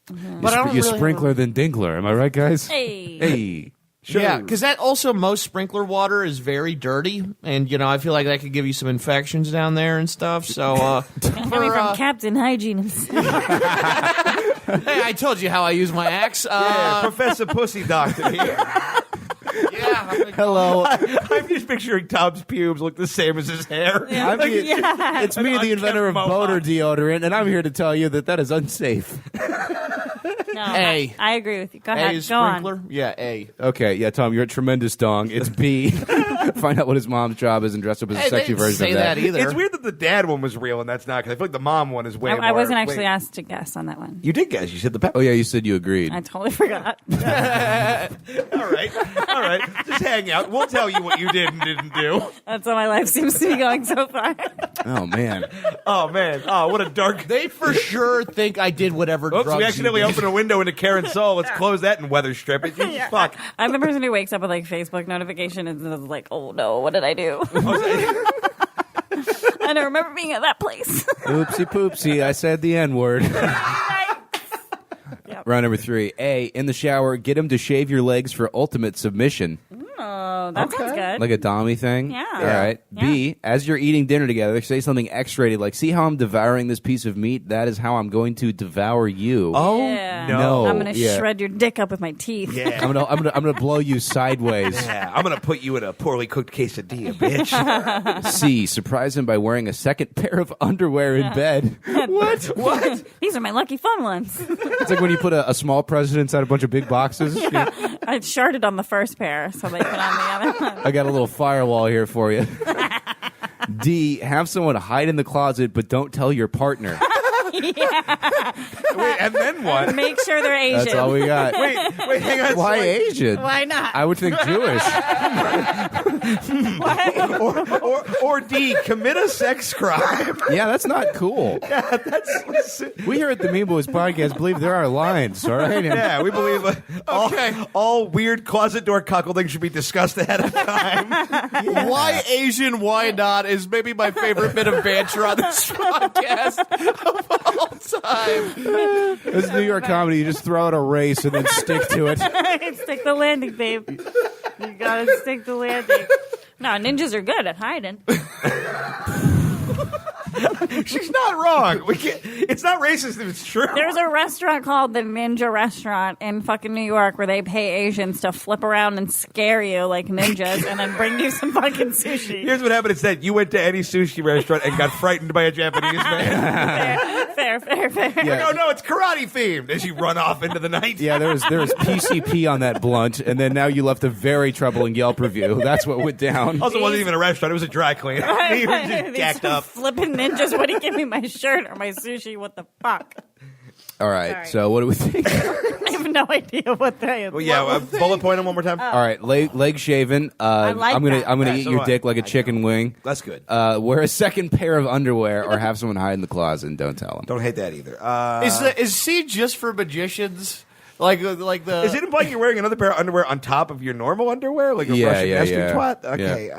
but I don't You really have a- sprinkler than Dinkler. Am I right, guys? hey. Hey. Sure. Yeah, because that also most sprinkler water is very dirty, and I feel like that could give you some infections down there and stuff. So, Coming from Captain Hygiene himself. hey, I told you how I use my axe. Yeah, Professor Pussy Doctor here. Yeah, Hello. I'm just picturing Tom's pubes look the same as his hair. I'm the- It's me, the inventor of boner deodorant, and I'm here to tell you that is unsafe. No, A. I agree with you. Go A ahead. is Go on. sprinkler. Yeah, A. Okay, yeah, Tom, you're a tremendous dong. It's B. Find out what his mom's job is and dress up as a Hey, they sexy didn't version say of that. that either. It's weird that the dad one was real and that's not, because I feel like the mom one is way more. I wasn't actually wait. asked to guess on that one. You did guess. You said the pepper. Oh, yeah, you said you agreed. I totally forgot. All right. Just hang out. We'll tell you what you did and didn't do. That's how my life seems to be going so far. Oh, man. Oh man. Oh, what a dark. They for sure think I did whatever. Oops, drugs we you accidentally did. opened a window into Kerryn's soul. Let's close that and weather strip it. Jesus fuck. I'm the person who wakes up with like Facebook notification and is like, "Oh no, what did I do?" I don't remember being at that place. Oopsie poopsie, I said the N-word. Yep. Round number 3. A, in the shower, get him to shave your legs for ultimate submission. Oh, that sounds good. Like a Dommy thing? Yeah. All right. Yeah. B, as you're eating dinner together, say something X-rated, like, see how I'm devouring this piece of meat? That is how I'm going to devour you. Oh Yeah. no. I'm gonna Yeah. shred your dick up with my teeth. Yeah. I'm gonna blow you sideways. Yeah, I'm gonna put you in a poorly cooked quesadilla, bitch. C, surprise him by wearing a second pair of underwear in bed. What? These are my lucky fun ones. It's like when you put a small president inside a bunch of big boxes. I sharded on the first pair, so they put on the other one. I got a little firewall here for you. D, have someone hide in the closet, but don't tell your partner. Wait, and then what? Make sure they're Asian. That's all we got. Wait, hang on. Why Asian? Why not? I would think Jewish. Or D, commit a sex crime. Yeah, that's not cool. We here at the Mean Boys podcast believe there are lines, all right? And Yeah, we believe all weird closet door cuckolding should be discussed ahead of time. Why Asian, why not is maybe my favorite bit of banter on this podcast of all time. This is New York comedy. You just throw out a race and then stick to it. Stick the landing, babe. You gotta stick the landing. No, ninjas are good at hiding. She's not wrong. We can't. It's not racist if it's true. There's a restaurant called the Ninja Restaurant in fucking New York where they pay Asians to flip around and scare you like ninjas and then bring you some fucking sushi. Here's what happened instead. You went to any sushi restaurant and got frightened by a Japanese man. Fair fair. Oh no, it's karate themed. As you run off into the night. Yeah, there was PCP on that blunt, and then now you left a very troubling Yelp review. That's what went down. Also, it wasn't even a restaurant. It was a dry cleaner. You were just gacked up. Flipping ninjas wouldn't give me my shirt or my sushi. What the fuck? All right, Sorry. so what do we think? I have no idea what that is. Well, yeah, bullet point him one more time. All right, leg shaven. like I'm gonna that. I'm gonna Yeah, eat so your do I. dick like a chicken wing. That's good. Wear a second pair of underwear, or have someone hide in the closet and don't tell them. Don't hate that either. Is C just for magicians? Like the Is it implying you're wearing another pair of underwear on top of your normal underwear, like a Russian Nestor twat? Okay.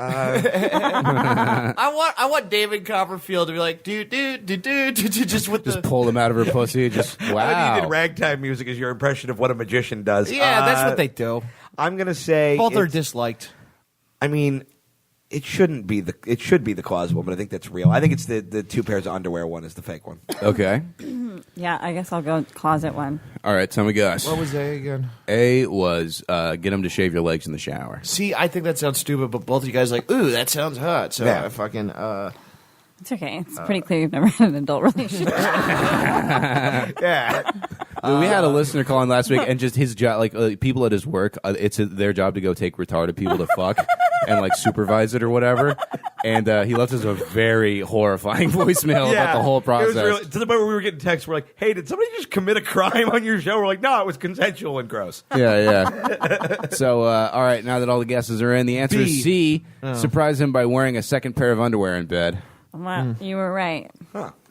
I want David Copperfield to be like do just with Just the pull them out of her pussy. Just I think you wow. did ragtime music as your impression of what a magician does. yeah, that's what they do. I'm gonna say Both are it's- disliked. I mean, it should be the cause one, but I think that's real. I think it's the 2 pairs of underwear one is the fake one. Okay. Yeah, I guess I'll go closet one. All right. Tell me, guys. What was A again? A was get them to shave your legs in the shower. See, I think that sounds stupid, but both of you guys are like, ooh, that sounds hot. So Yeah. I fucking It's okay. It's pretty clear you've never had an adult relationship. Yeah. We had a listener call in last week, and just his job, like people at his work, it's their job to go take retarded people to fuck and like supervise it or whatever. And he left us a very horrifying voicemail about the whole process. It was really, to the point where we were getting texts. We're like, "Hey, did somebody just commit a crime on your show?" We're like, "No, it was consensual and gross." Yeah. So, all right, now that all the guesses are in, the answer is C. Surprise him by wearing a second pair of underwear in bed. Well, you were right.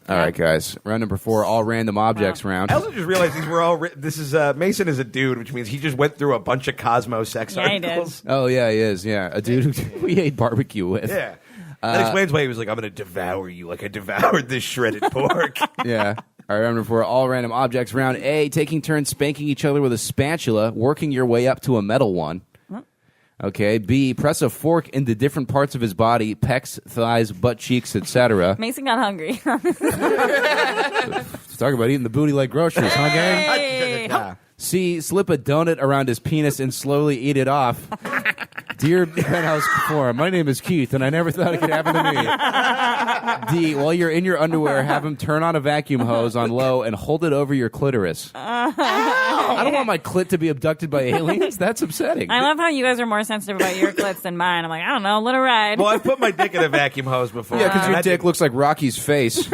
All right, guys. Round number 4, all random objects round. I also just realized these were all. This is Mason is a dude, which means he just went through a bunch of Cosmo sex Yeah, he did. articles. Oh, yeah, he is. Yeah, a dude who we ate barbecue with. Yeah. That explains why he was like, "I'm going to devour you like I devoured this shredded pork." Yeah. All right, round number 4, all random objects round. A, taking turns spanking each other with a spatula, working your way up to a metal one. Okay. B, press a fork into different parts of his body, pecs, thighs, butt cheeks, etc. Mason got hungry. Talk about eating the booty like groceries, huh, gang? Hey. Yeah. C, slip a donut around his penis and slowly eat it off. Dear Penthouse Forum, my name is Keith, and I never thought it could happen to me. D, while you're in your underwear, have him turn on a vacuum hose on low and hold it over your clitoris. I don't want my clit to be abducted by aliens. That's upsetting. I love how you guys are more sensitive about your clits than mine. I'm like, I don't know, let it ride. Well, I've put my dick in a vacuum hose before. Yeah, because And your I dick did- looks like Rocky's face.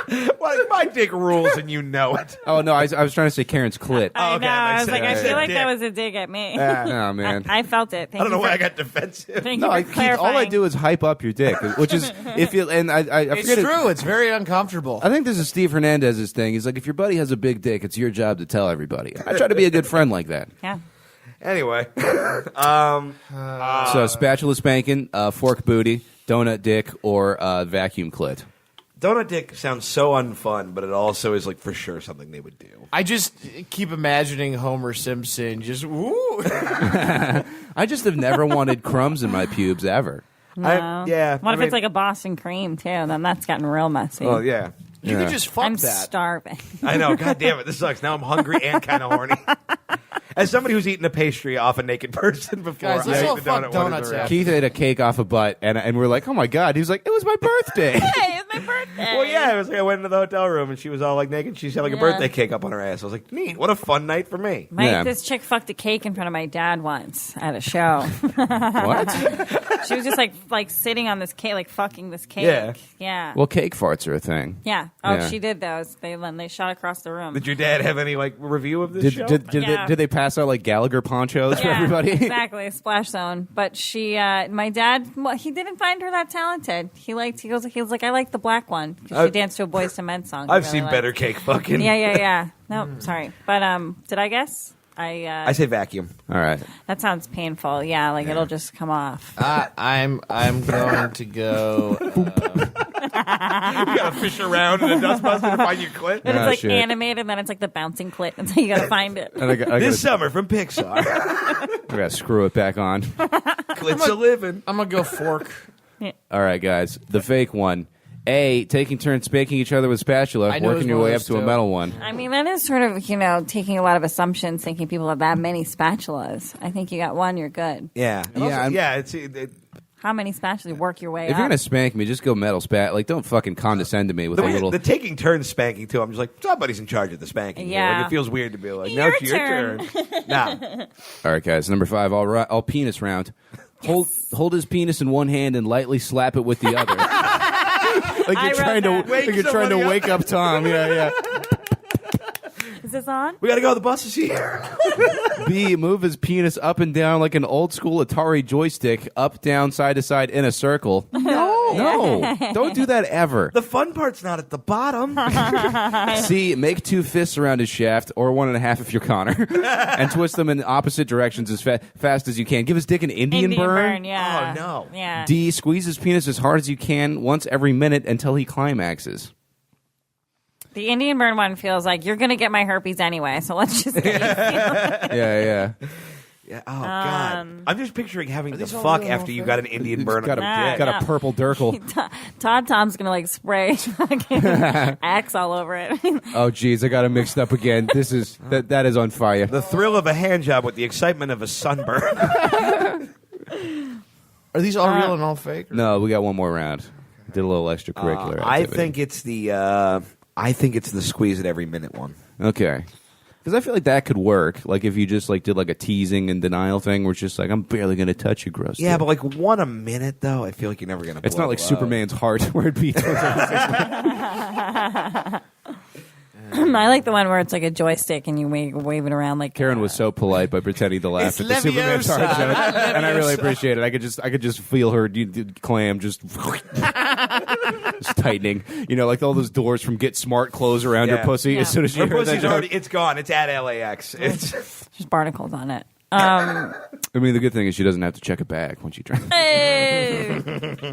Well, my dick rules, and you know it. Oh, no, I was trying to say Karen's clit. I okay, know. I was makes like, I sense. feel like Dick. that was a dig at me. Oh, man. I felt it. Thank I don't know you why for- I got defensive. Thank No, you for Keith, clarifying. all I do is hype up your dick, which is if you and I It's forget it. true. It's very uncomfortable. I think this is Steve Hernandez's thing. He's like, if your buddy has a big dick, it's your job to tell everybody. I try to be a good friend like that. Yeah. Anyway, So spatula spanking, fork booty, donut dick, or vacuum clit. donut dick sounds so unfun, but it also is like for sure something they would do. I just keep imagining Homer Simpson just woo. I just have never wanted crumbs in my pubes ever. No. yeah, What I if mean- it's like a Boston cream, too? Then that's gotten real messy. Oh yeah, You Yeah. could just fuck I'm that. starving. I know. God damn it, this sucks. Now I'm hungry and kind of horny. As somebody who's eaten a pastry off a naked person before, Guys, let's I all ate the fuck donut. donuts one. after. Keith ate a cake off a butt, and we're like, oh my God. He was like, it was my birthday. Hey, it's my birthday. Well, yeah, it was like I went into the hotel room and she was all like naked. She had like a Yeah. birthday cake up on her ass. I was like, neat. What a fun night for me. Yeah. This chick fucked a cake in front of my dad once at a show. What? She was just like sitting on this cake, like fucking this cake. Yeah. Yeah. Well, cake farts are a thing. Yeah. Oh, Yeah. she did those. They shot across the room. Did your dad have any like review of this show? Did Yeah. they pass out like Gallagher ponchos for Yeah, everybody? exactly, splash zone. But she, my dad, well, he didn't find her that talented. He was like, I like the black one because she danced to a Boyz II Men song. I've he seen really better liked. cake fucking. Yeah. No, sorry, but did I guess? I say vacuum. All right. That sounds painful. Yeah, like it'll just come off. I'm going to go. You gotta fish around in a dustbuster to find your clit. And Ah, it's like shit. animated, and then it's like the bouncing clit, and so you gotta find it. And I This gotta, summer from Pixar. I gotta screw it back on. Clits a living. I'm gonna go fork. All right, guys. The fake one. A, taking turns spanking each other with spatula, I knew it working was your one of way up those to a two. metal one. I mean, that is sort of, taking a lot of assumptions, thinking people have that many spatulas. I think you got one, you're good. Yeah. Yeah, I'm- Yeah. How many spatulas? Work your way If up. you're gonna spank me, just go metal spat. Like, don't fucking condescend to me with a little. The taking turns spanking too. I'm just like, somebody's in charge of the spanking. here. Yeah. Like, it feels weird to be like, Your no, it's your turn. turn. Nah. All right, guys. Number 5. All penis round. Hold his penis in one hand and lightly slap it with the other. Like I you're wrote trying to that. Wake like you're trying to somebody up. wake up Tom. Yeah. Is this on? We gotta go. The bus is here. B, move his penis up and down like an old school Atari joystick, up, down, side to side in a circle. No, don't do that ever. The fun part's not at the bottom. C, make 2 fists around his shaft, or 1.5 if you're Connor, and twist them in opposite directions as fast as you can. Give his dick an Indian burn. Yeah. Oh, no. Yeah. D, squeeze his penis as hard as you can once every minute until he climaxes. The Indian burn one feels like you're going to get my herpes anyway, so let's just get Yeah. Yeah. Oh God. I'm just picturing having to these all fuck real after you got an Indian burn Got on a, your dick. got a purple dirkle. Tom's going to like spray fucking Axe all over it. Oh, geez, I got it mixed up again. This is that is on fire. The thrill of a hand job with the excitement of a sunburn. Are these all real and all fake? No, we got one more round. Did a little extracurricular. I activity. think it's the squeeze at every minute one. Okay. Because I feel like that could work. Like if you just like did like a teasing and denial thing, where it's just like I'm barely gonna touch you, gross. Yeah, but like one a minute though, I feel like you're never gonna. it's not like blow up. Superman's heart where it beats. I like the one where it's like a joystick and you wave it around like Kerryn was so polite by pretending to laugh It's at the Superman's heart Leviosa. joke, and I really appreciate it. I could just feel her clam just tightening. You know, like all those doors from Get Smart close around your Yeah. pussy Yeah. as soon as you Her hear that pussy's joke. already. It's gone. It's at LAX. It's. There's barnacles on it. I mean, the good thing is she doesn't have to check it back when she tries. Hey, I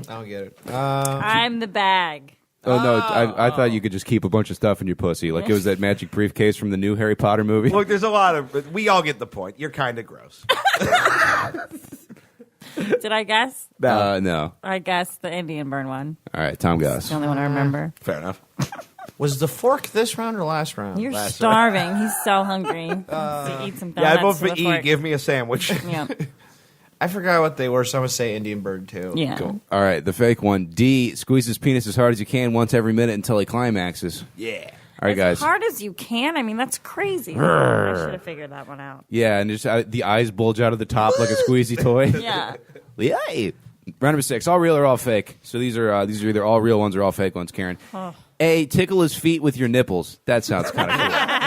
don't get it. I'm the bag. Oh no! I thought you could just keep a bunch of stuff in your pussy, like it was that magic briefcase from the new Harry Potter movie. Look, there's a lot of. We all get the point. You're kind of gross. Did I guess? No. I guessed the Indian burn one. All right, Tom It's Goss. the only one I remember. Fair enough. Was the fork this round or last round? You're Last starving. He's so hungry. To eat some donuts. Yeah, I vote for with a E. fork. Give me a sandwich. Yeah. I forgot what they were, so I'm going to say Indian bird, too. Yeah. Cool. All right, the fake one. D, squeeze his penis as hard as you can once every minute until he climaxes. Yeah. All right, As guys. hard as you can. I mean, that's crazy. I should have figured that one out. Yeah, and just the eyes bulge out of the top like a squeezy toy. Yeah. Yay! Round number 6. All real or all fake? So these are either all real ones or all fake ones, Kerryn. A, tickle his feet with your nipples. That sounds kind of cool.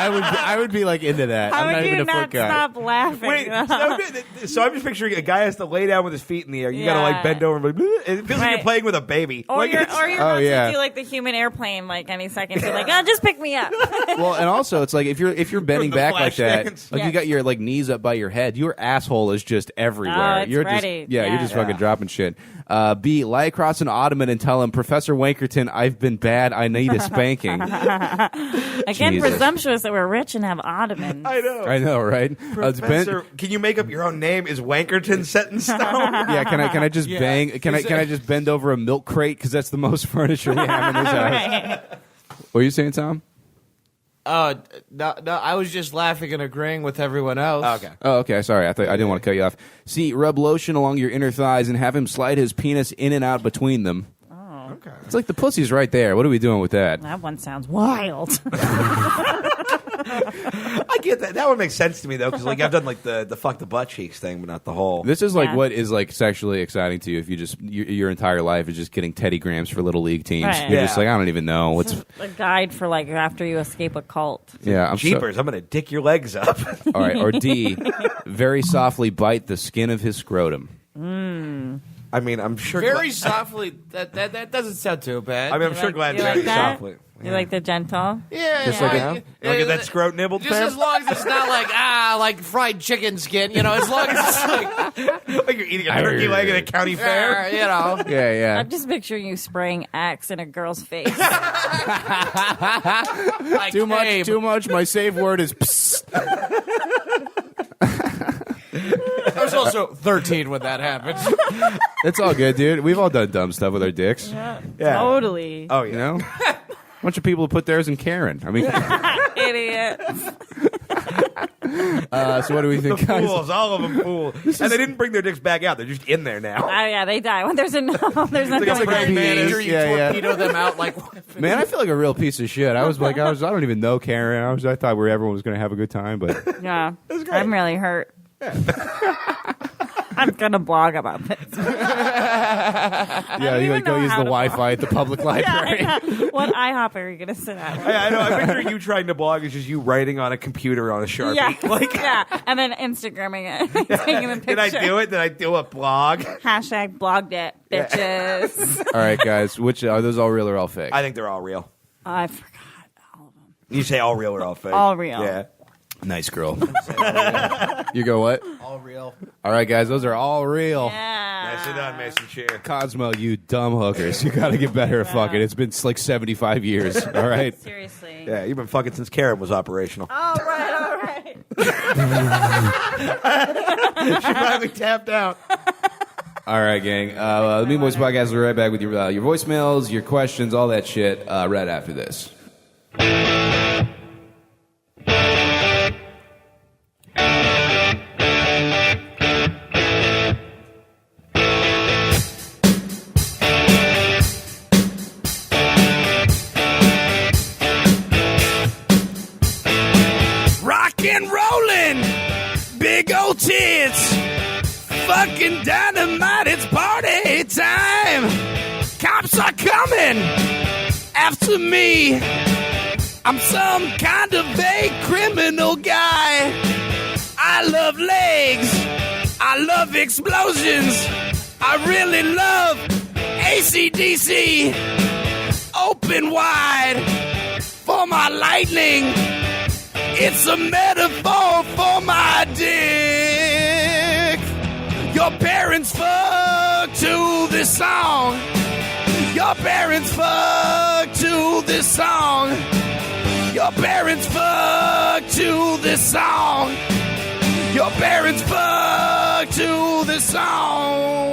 I would be like into that. How I'm not would even you a foot not guy. stop laughing? Wait, so I'm just picturing a guy has to lay down with his feet in the air. You gotta like Yeah. bend over and like, it feels like you're Right. playing with a baby. Or Like, you're, it's- or you're Oh, about yeah. to do like the human airplane like any second. You're like, oh, just pick me up. Well, and also it's like if you're bending the back like flash that, dance. like you Yes. got your like knees up by your head, your asshole is just everywhere. Oh, it's you're ready. just you're Yeah. just fucking dropping shit. B, lie across an ottoman and tell him, Professor Wankerton, I've been bad. I need a spanking. Again, Jesus. presumptuous that we're rich and have ottomans. I know. I know, right? Professor, can you make up your own name? Is Wankerton set in stone? Yeah, can I just bang? Can I just bend over a milk crate because that's the most furniture we have in this house? Right. What were you saying, Tom? No, I was just laughing and agreeing with everyone else. Okay. Oh, okay. Sorry, I didn't want to cut you off. C, rub lotion along your inner thighs and have him slide his penis in and out between them. Oh, Okay. It's like the pussy's right there. What are we doing with that? that one sounds wild. I get that. That would make sense to me though, because like I've done like the fuck the butt cheeks thing, but not the whole. This is like Yeah. what is like sexually exciting to you if you just your entire life is just getting Teddy Grahams for little league teams. Right. You're just Yeah. like, I don't even know what's. A guide for like after you escape a cult. Yeah, I'm Jeepers, I'm gonna dick your legs up. All right, or D, very softly bite the skin of his scrotum. I mean, I'm sure. Very softly. That doesn't sound too bad. I mean, I'm sure glad You very like that? softly. You like the gentle? yeah, Just yeah, like yeah. a- Look at that scrot nibbled, Just fam. as long as it's not like fried chicken skin, you know. As long as it's like, Like you're eating a turkey leg at a county fair. you know. Yeah, yeah. I'm just picturing you spraying Axe in a girl's face. Like, Too much. hey, Too much. My safe word is. Psst. I was also 13 when that happened. It's all good, dude. We've all done dumb stuff with our dicks. Yeah. Totally. Oh You yeah. know, bunch of people who put theirs in Kerryn. I mean, Idiots. So what do we think, guys? Fools, all of them fools. And they didn't bring their dicks back out. They're just in there now. Oh yeah, they die when there's a no. There's nothing. like a like praying mantis. You Yeah. torpedo them out like Man, I feel like a real piece of shit. I don't even know Kerryn. I thought everyone was going to have a good time, but Yeah, I'm really hurt. I'm gonna blog about this. yeah, you even go know use how the to Wi-Fi at the public library. Yeah, what IHOP are you gonna sit at? I know. I picture you trying to blog is just you writing on a computer on a Sharpie. Yeah, Like, yeah, and then Instagramming it, taking a picture. did I do it? Did I do a blog? Hashtag blogged it, bitches. All right, guys, which are those all real or all fake? I think they're all real. I forgot all of them. You say all real or all fake? All real. Yeah. Nice girl. You go what? all real. All right, guys, those are all real. Yeah. Nicely done, Mason Cheer. Cosmo, you dumb hookers. You got to get better at fucking. It's been like 75 years. All right. Seriously. Yeah, you've been fucking since Kerryn was operational. All right. She finally tapped out. All right, gang. The Mean Boys Podcast will be right back with your voicemails, your questions, all that shit right after this. Rock and rolling, big old tits, fucking dynamite, it's party time. Cops are coming after me. I'm some kind of a criminal guy. I love legs, I love explosions, I really love AC/DC. Open wide for my lightning. It's a metaphor for my dick. Your parents fuck to this song. Your parents fuck to this song. Your parents fuck to this song. Your parents fuck to this song.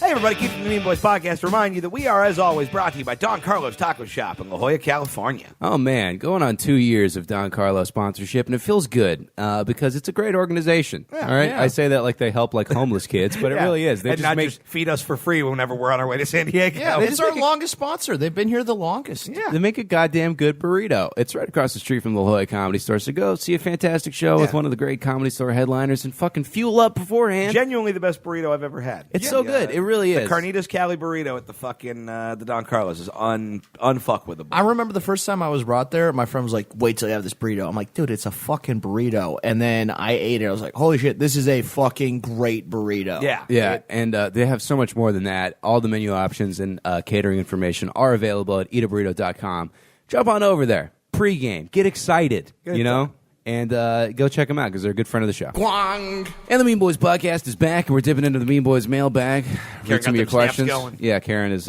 Hey, everybody, keep the Mean Boys Podcast. Remind you that we are, as always, brought to you by Don Carlos Taco Shop in La Jolla, California. Oh, man. Going on 2 years of Don Carlos sponsorship, and it feels good because it's a great organization. All right? yeah. I say that like they help like homeless kids, but it Yeah. really is. They and just not make just feed us for free whenever we're on our way to San Diego. Yeah, it's our longest sponsor. They've been here the longest. Yeah. They make a goddamn good burrito. It's right across the street from the La Jolla Comedy Store. So go see a fantastic show with one of the great Comedy Store headliners and fucking fuel up beforehand. Genuinely the best burrito I've ever had. It's so good. It really The is. Carnitas Cali burrito at the fucking the Don Carlos is unfuckwithable. I remember the first time I was brought there, my friend was like, wait till you have this burrito. I'm like, dude, it's a fucking burrito. And then I ate it. I was like, holy shit, this is a fucking great burrito. Yeah. Yeah, and they have so much more than that. All the menu options and catering information are available at eataburrito.com. Jump on over there. Pre-game. Get excited, you know? And go check them out because they're a good friend of the show. Guang. And the Mean Boys Podcast is back, and we're dipping into the Mean Boys mailbag. Read some got of your them snaps questions. going. Yeah, Kerryn is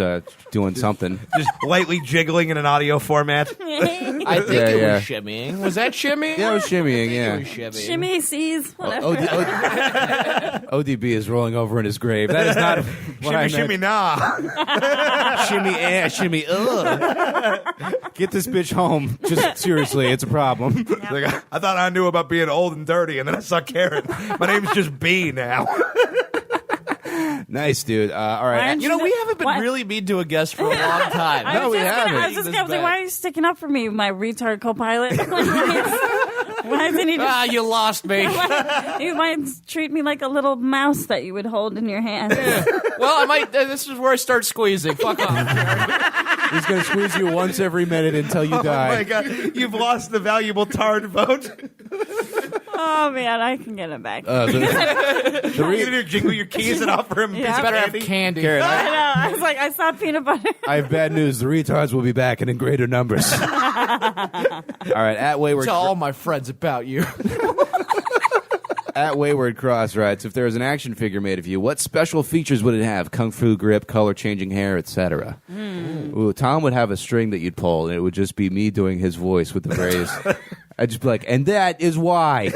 doing something. Just lightly jiggling in an audio format. I think Yeah, it yeah. was shimmying. Was that shimmy? Yeah, it was shimmying, yeah. It was shimmying. Shimmy sees whatever. ODB is rolling over in his grave. That is not what I Shimmy, meant. shimmy, nah. Shimmy, shimmy, ugh. Get this bitch home. Just seriously, it's a problem. Like, I thought I knew about being old and dirty, and then I saw Kerryn. My name's just B now. Nice, dude. All right. Aren't You know, we haven't been What? really mean to a guest for a long time. I No, was we just gonna- haven't. I was just This going to say, back. why are you sticking up for me, my retard co-pilot? Why isn't he Ah, just... you lost me. You might treat me like a little mouse that you would hold in your hand. Well, I might. This is where I start squeezing. Fuck off. He's going to squeeze you once every minute until you Oh die. my god, you've lost the valuable Tard vote. Oh, man, I can get it back. You're gonna do jingle your keys and offer him Yeah. piece of Better have candy? candy. Kerryn, I know. I was like, I saw peanut butter. I have bad news. The retards will be back and in greater numbers. All right, at Wayward Tell all my friends about you. at Wayward Cross writes, if there was an action figure made of you, what special features would it have? Kung fu grip, color changing hair, etc. Ooh, Tom would have a string that you'd pull, and it would just be me doing his voice with the various. I'd just be like, and that is why.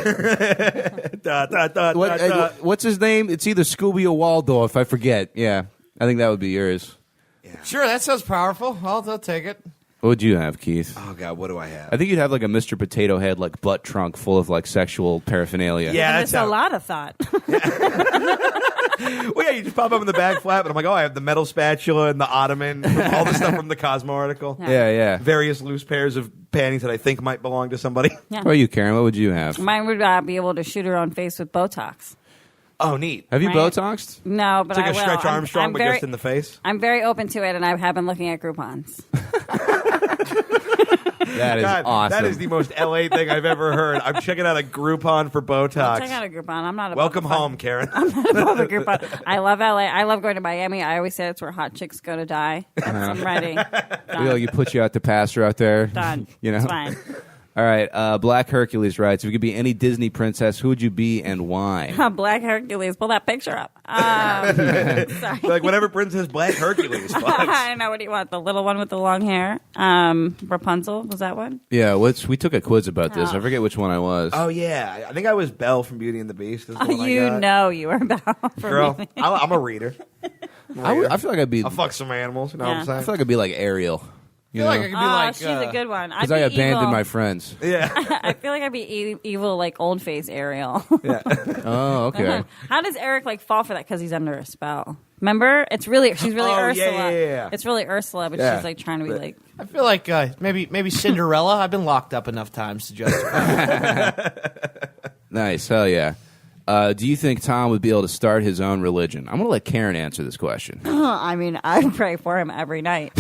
What's his name? It's either Scooby or Waldorf. I forget. Yeah, I think that would be yours. Sure, that sounds powerful. I'll take it. What would you have, Keith? Oh God, what do I have? I think you'd have like a Mr. Potato Head like butt trunk full of like sexual paraphernalia. Yeah, That's a lot of thought. Well, yeah, you just pop up in the back flap, and I'm like, oh, I have the metal spatula and the ottoman, all the stuff from the Cosmo article. Yeah. Various loose pairs of panties that I think might belong to somebody. Yeah. How about you, Kerryn? What would you have? Mine would be able to shoot her own face with Botox. Oh, neat. Have you Right. Botoxed? No, but It's like I a will. Stretch Armstrong, I'm but very, just in the face. I'm very open to it, and I have been looking at Groupons. That is God, awesome. that is the most LA thing I've ever heard. I'm checking out a Groupon for Botox. Check out a Groupon. I'm not a Welcome home, Kerryn. above a Groupon. I love LA. I love going to Miami. I always say it's where hot chicks go to die. I'm ready. Done. You put you out to pasture out there. Done. You know? It's fine. All right. Black Hercules writes, if you could be any Disney princess, who would you be and why? Black Hercules. Pull that picture up. Sorry. Like whatever Princess Black Hercules fucks. I know. What do you want? The little one with the long hair? Rapunzel? Was that one? Yeah, we took a quiz about this. I forget which one I was. Oh yeah, I think I was Belle from Beauty and the Beast. Is the one I You got. know you were Belle. Girl, I'm a reader. I feel like I'd be. I'll fuck some animals. You know what I'm Yeah. I saying? feel like I'd be like Ariel. You I feel know? like I could be like, she's a good one. Because I abandoned my friends. Yeah. I feel like I'd be evil, like old face Ariel. Oh, okay. How does Eric like fall for that? Because he's under a spell. Remember, she's really Oh, Ursula. yeah. It's really Ursula, but Yeah. she's like trying to be like. I feel like maybe Cinderella. I've been locked up enough times to justify. Nice. Hell yeah. Do you think Tom would be able to start his own religion? I'm going to let Kerryn answer this question. I mean, I pray for him every night.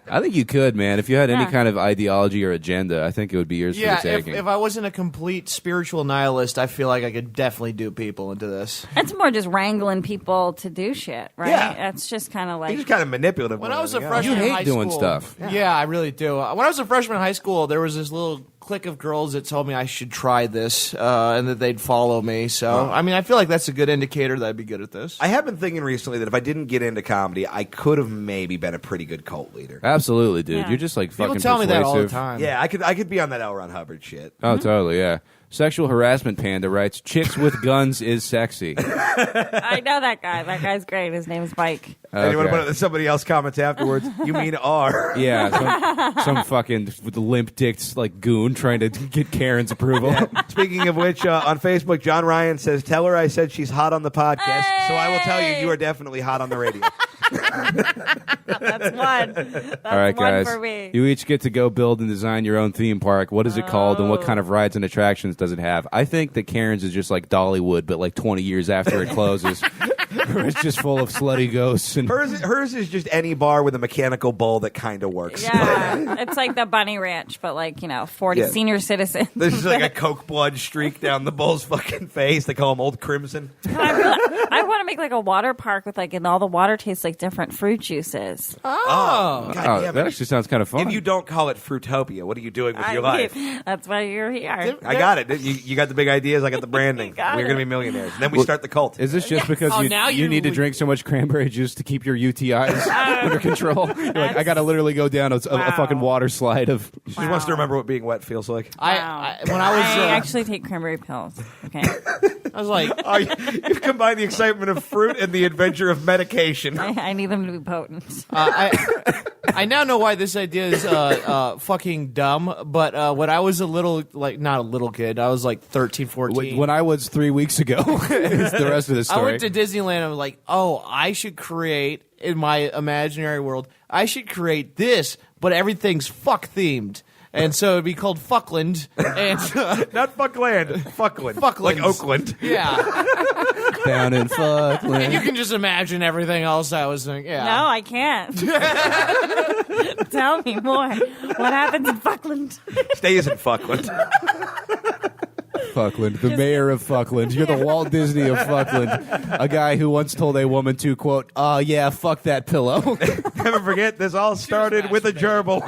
I think you could, man. If you had any Yeah. kind of ideology or agenda, I think it would be yours Yeah, for the taking. if I wasn't a complete spiritual nihilist, I feel like I could definitely do people into this. It's more just wrangling people to do shit, right? Yeah. That's just kind of like. He's kind of manipulative. When with I was a everything else. freshman You in hate high doing school, stuff. Yeah, I really do. When I was a freshman in high school, there was this little clique of girls that told me I should try this and that they'd follow me. So, I mean, I feel like that's a good indicator that I'd be good at this. I have been thinking recently that if I didn't get into comedy, I could have maybe been a pretty good cult leader. Absolutely, dude. Yeah. You're just like People fucking tell me that all the persuasive. time. Yeah, I could be on that L. Ron Hubbard shit. Oh, totally, yeah. Sexual harassment panda writes, chicks with guns is sexy. I know that guy. That guy's great. His name is Mike. Anyone Okay. but somebody else comments afterwards? You mean R? Yeah, some fucking with the limp dicked like goon trying to get Karen's approval. Speaking of which, on Facebook, John Ryan says, "Tell her I said she's hot on the podcast." So I will tell you, you are definitely hot on the radio. That's one. That's All right, one guys. for me. You each get to go build and design your own theme park. What is it called, and what kind of rides and attractions does it have? I think that Karen's is just like Dollywood, but like 20 years after it closes. Where it's just full of slutty ghosts. And Hers is just any bar with a mechanical bull that kind of works. Yeah, it's like the Bunny Ranch, but like 40 Yeah. senior citizens. There's just like a Coke blood streak down the bull's fucking face. They call him Old Crimson. I want to make like a water park with like, and all the water tastes like different fruit juices. Oh, God oh, damn that it. actually sounds kind of fun. If you don't call it Fruitopia, what are you doing with your life? That's why you're here. I got it. You got the big ideas. I got the branding. got We're it. going to be millionaires. And then we start the cult. Is this just because Oh, you, now you you're need to le- drink so much cranberry juice to keep your UTIs under control? You're like, I got to literally go down a fucking water slide of. She just wants to remember what being wet feels like. When I was I actually take cranberry pills. Okay. I was like, Oh, you've combined the excitement of fruit and the adventure of medication. I need them to be potent. I now know why this idea is fucking dumb, but when I was a little, like, not a little kid, I was like 13, 14. When I was 3 weeks ago, is the rest of the I story. went to Disneyland and I was like, oh, I should create, in my imaginary world, I should create this, but everything's fuck themed. And so it'd be called Fuckland. And Not Fuckland. Fuckland. Fucklands. Like Oakland. yeah. Down in And you Fuckland. can just imagine everything else I was doing. Yeah. No, I can't. Tell me more. What happens in Fuckland? Stays in Fuckland. Fuckland, the mayor of Fuckland. You're the Walt Disney of Fuckland. A guy who once told a woman to, quote, yeah, fuck that pillow. Never forget, this all started with a gerbil.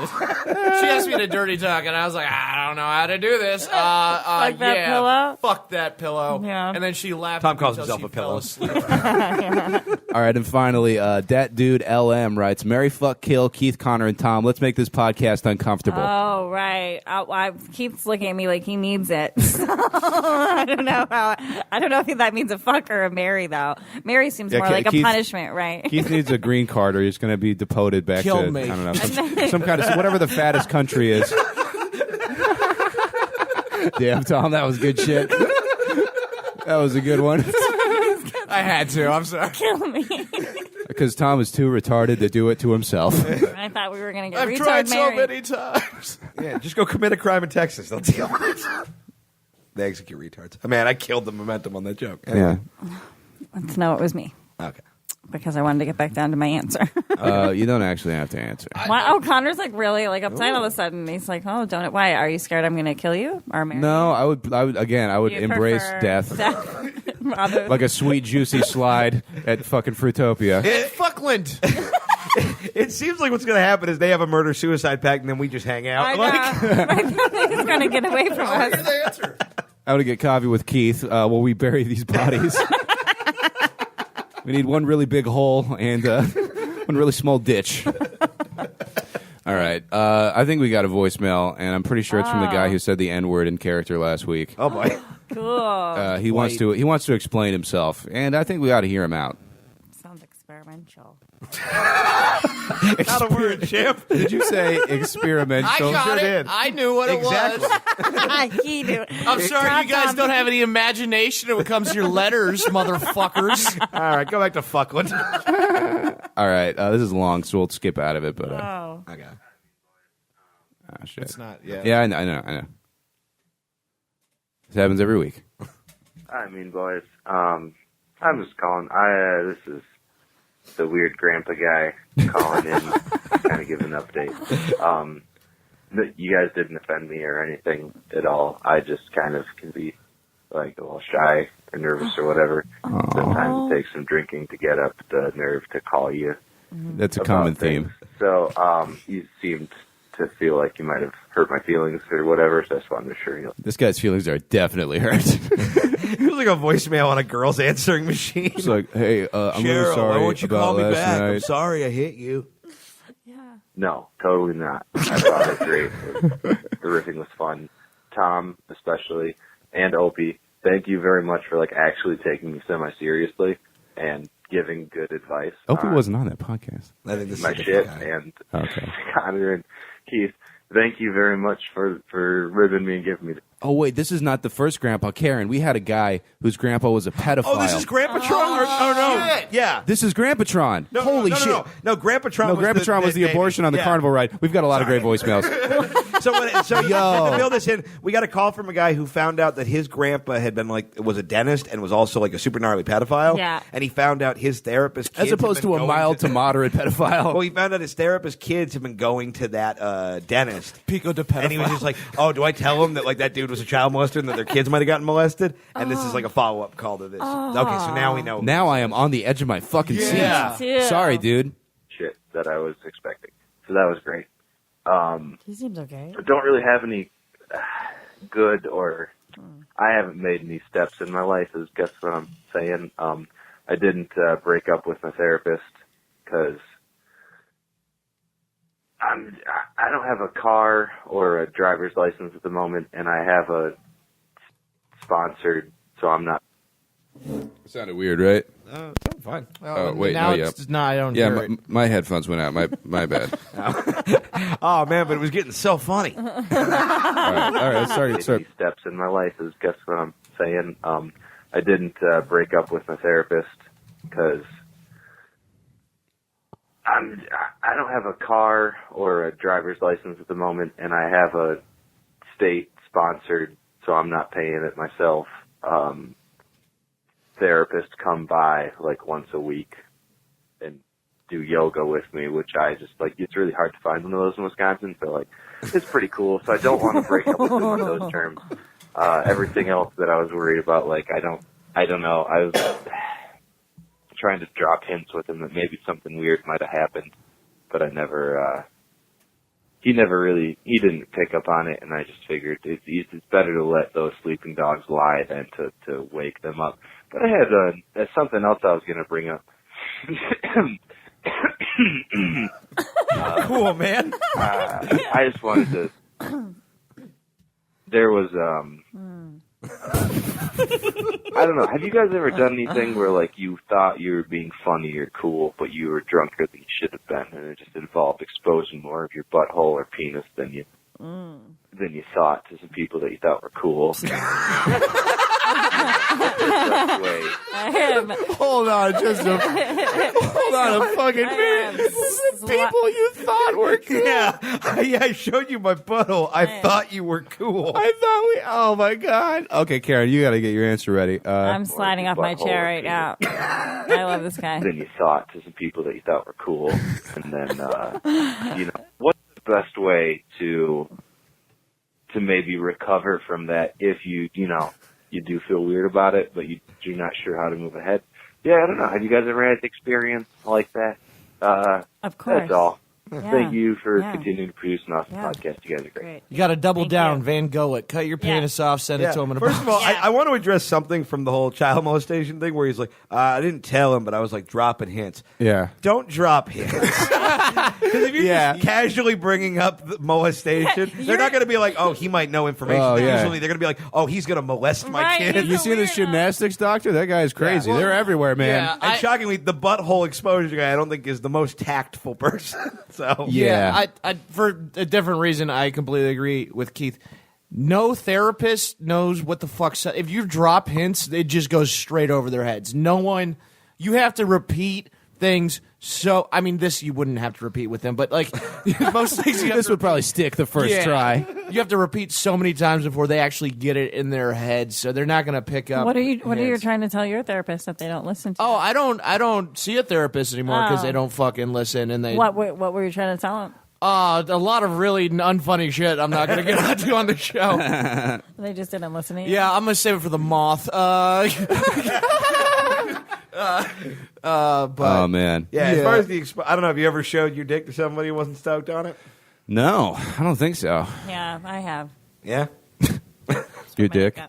She asked me to dirty talk, and I was like, I don't know how to do this. Fuck that pillow? Fuck that pillow. Yeah. And then she laughed. Tom calls until himself she a pillow. fell asleep. All right, and finally, Dat Dude LM writes, Mary, fuck, kill, Keith, Connor, and Tom. Let's make this podcast uncomfortable. Oh, right. Keith's looking at me like he needs it. I don't know if that means a fuck or a marry though. Marry seems more like a punishment, right? Keith needs a green card, or he's going to be deported back Kill to me. I don't know some kind of whatever the fattest country is. Damn, Tom, that was good shit. That was a good one. I had to. I'm sorry. Kill me. Because Tom is too retarded to do it to himself. I thought we were going to get I've retard tried so married. many times. Yeah, just go commit a crime in Texas. They'll deal with it. They execute retards. Oh, man, I killed the momentum on that joke. Yeah. Let's know it was me. Okay. Because I wanted to get back down to my answer. You don't actually have to answer. Wow, Connor's like really like uptight all of a sudden. He's like, "Oh, don't it? Why are you scared I'm going to kill you or marry No, you?" I would You embrace prefer death. rather Like a sweet, juicy slide at fucking Fruitopia. Fuckland. It seems like what's going to happen is they have a murder-suicide pact, and then we just hang out. I know. He's going to get away from us. the answer. I would get coffee with Keith while we bury these bodies. We need one really big hole and one really small ditch. All right. I think we got a voicemail, and I'm pretty sure it's from the guy who said the N-word in character last week. Oh, boy. Cool. He wants to explain himself, and I think we ought to hear him out. Sounds experimental. Not a word, champ. Did you say experimental? I got it. did. I knew what it was. He knew. I'm sorry you guys don't have any imagination when it comes to your letters, motherfuckers. All right, go back to Fuckland. All right. This is long, so we'll skip out of it. But Oh. Okay. shit. It's not, yeah. Yeah, I know. This happens every week. I mean, boys, I'm just calling. This is the weird grandpa guy calling in, kind of giving an update. You guys didn't offend me or anything at all. I just kind of can be like a little shy or nervous or whatever. Sometimes it takes some drinking to get up the nerve to call you. That's a about common things. theme. So you seemed to feel like you might have hurt my feelings or whatever, so I just wanted to assure you. This guy's feelings are definitely hurt. It was like a voicemail on a girl's answering machine. It's like, hey, I'm really Cheryl, sorry why won't you about call me last back? I'm night. sorry I hit you. No, totally not. I thought it was great. The riffing was fun. Tom, especially, and Opie, thank you very much for like actually taking me semi-seriously and giving good advice. Opie on wasn't on that podcast. I think this my is a shit. different guy. And Okay. Connor and Keith, thank you very much for ribbing me and giving me. Oh, wait, this is not the first grandpa. Kerryn, we had a guy whose grandpa was a pedophile. Oh, this is Grandpa Tron? Oh, no. shit. Yeah. This is Grandpatron. No, Holy no, shit. No, Grandpa Tron No, was Grandpatron was the abortion on the carnival ride. We've got a lot of great voicemails. So Yo. to fill this in, we got a call from a guy who found out that his grandpa had been was a dentist and was also like a super gnarly pedophile. Yeah. And he found out his therapist kids As opposed had been to a going mild to moderate pedophile. Well, he found out his therapist kids have been going to that dentist. Pico de pedophile. And he was just like, "Oh, do I tell him that like that dude was a child molester and that their kids might have gotten molested?" And this is like a follow up call to this. Okay, so now we know. Now I am on the edge of my fucking seat. Yeah. Too. Sorry, dude. Shit that I was expecting. So that was great. He seems okay. I don't really have any good or I haven't made any steps in my life, is guess what I'm saying. I didn't break up with my therapist because I don't have a car or a driver's license at the moment, and I have a sponsored, so I'm not. It sounded weird, right? Fine. Oh, wait, now no, it's no, I don't Yeah, hear it. my headphones went out. My bad. Oh man, but it was getting so funny. All right, sorry. Any steps in my life, is guess what I'm saying. I didn't break up with my therapist because I don't have a car or a driver's license at the moment, and I have a state sponsored, so I'm not paying it myself. Therapists come by like once a week and do yoga with me, which I just like. It's really hard to find one of those in Wisconsin, so like it's pretty cool. So I don't want to break up with them on those terms. Everything else that I was worried about, like I don't know. I was trying to drop hints with him that maybe something weird might have happened, but I never. He didn't pick up on it, and I just figured it's better to let those sleeping dogs lie than to wake them up. But I had something else I was going to bring up. Cool, man. I just wanted to. There was I don't know. Have you guys ever done anything where, like, you thought you were being funny or cool, but you were drunker than you should have been, and it just involved exposing more of your butthole or penis than you thought to some people that you thought were cool? Hold on, a fucking minute. People you thought were cool. Yeah, I showed you my butthole. I thought you were cool. Oh my god. Okay, Kerryn, you got to get your answer ready. I'm sliding off my chair right now. I love this guy. Than you thought to some people that you thought were cool, and then what's the best way to maybe recover from that if you do feel weird about it, but you're not sure how to move ahead? Yeah, I don't know. Have you guys ever had experience like that? Of course. That's all. Yeah. Thank you for continuing to produce an awesome podcast. You guys are great. You got to double Thank down, you. Van Gogh it. Cut your penis off, send it to him in a First box. of all, Yeah. I want to address something from the whole child molestation thing where he's like, I didn't tell him, but I was like dropping hints. Yeah. Don't drop hints. Because if you're just casually bringing up the molestation, they're not going to be like, oh, he might know information. Oh, yeah. Usually they're going to be like, oh, he's going to molest my Right, kid. he's You see this Weirdo. gymnastics doctor? That guy is crazy. Yeah. They're everywhere, man. Yeah. And shockingly, the butthole exposure guy, I don't think is the most tactful person. So Yeah. I for a different reason, I completely agree with Keith. No therapist knows what the fuck. If you drop hints, it just goes straight over their heads. No one. You have to repeat things. So, I mean, this you wouldn't have to repeat with them, but like most things, you have This to would probably stick the first Yeah. try. You have to repeat so many times before they actually get it in their heads. So they're not going to pick up. What are you hints. trying to tell your therapist that they don't listen to? Oh, I don't see a therapist anymore because Oh. they don't fucking listen and they. What were you trying to tell him? A lot of really unfunny shit. I'm not going to get onto on the show. They just didn't listen to you. Yeah, I'm going to save it for the moth. But Oh man. yeah, as far as the I don't know, have you ever showed your dick to somebody who wasn't stoked on it? No, I don't think so. Yeah, I have. Yeah. Your dick.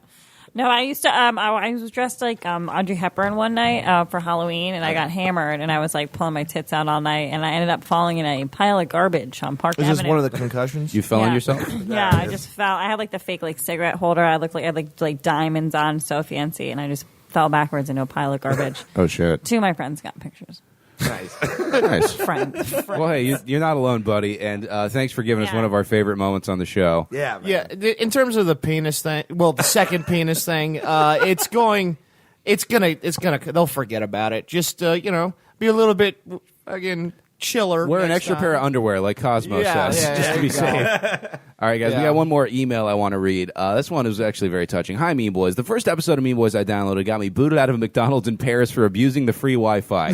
No, I used to. I was dressed like Audrey Hepburn one night for Halloween, and I got hammered, and I was like pulling my tits out all night, and I ended up falling in a pile of garbage on Park is Avenue. this one of the concussions? You fell on Yeah. yourself? Yeah, I just fell. I had like the fake like cigarette holder. I looked like I had like diamonds on, so fancy, and I just fell backwards into a pile of garbage. Oh shit. Two of my friends got pictures. Nice. Nice. Friends. Well, hey, you're not alone, buddy, and thanks for giving us Yeah. one of our favorite moments on the show. Yeah, man. Yeah, in terms of the penis thing, well, the second penis thing, it's gonna, they'll forget about it. Just, be a little bit, again, chiller. Wear an next extra time. pair of underwear, like Cosmo Yeah, says, yeah, just to be yeah. safe. All right, guys, we Yeah. got one more email I want to read. This one is actually very touching. Hi, Mean Boys. The first episode of Mean Boys I downloaded got me booted out of a McDonald's in Paris for abusing the free Wi-Fi.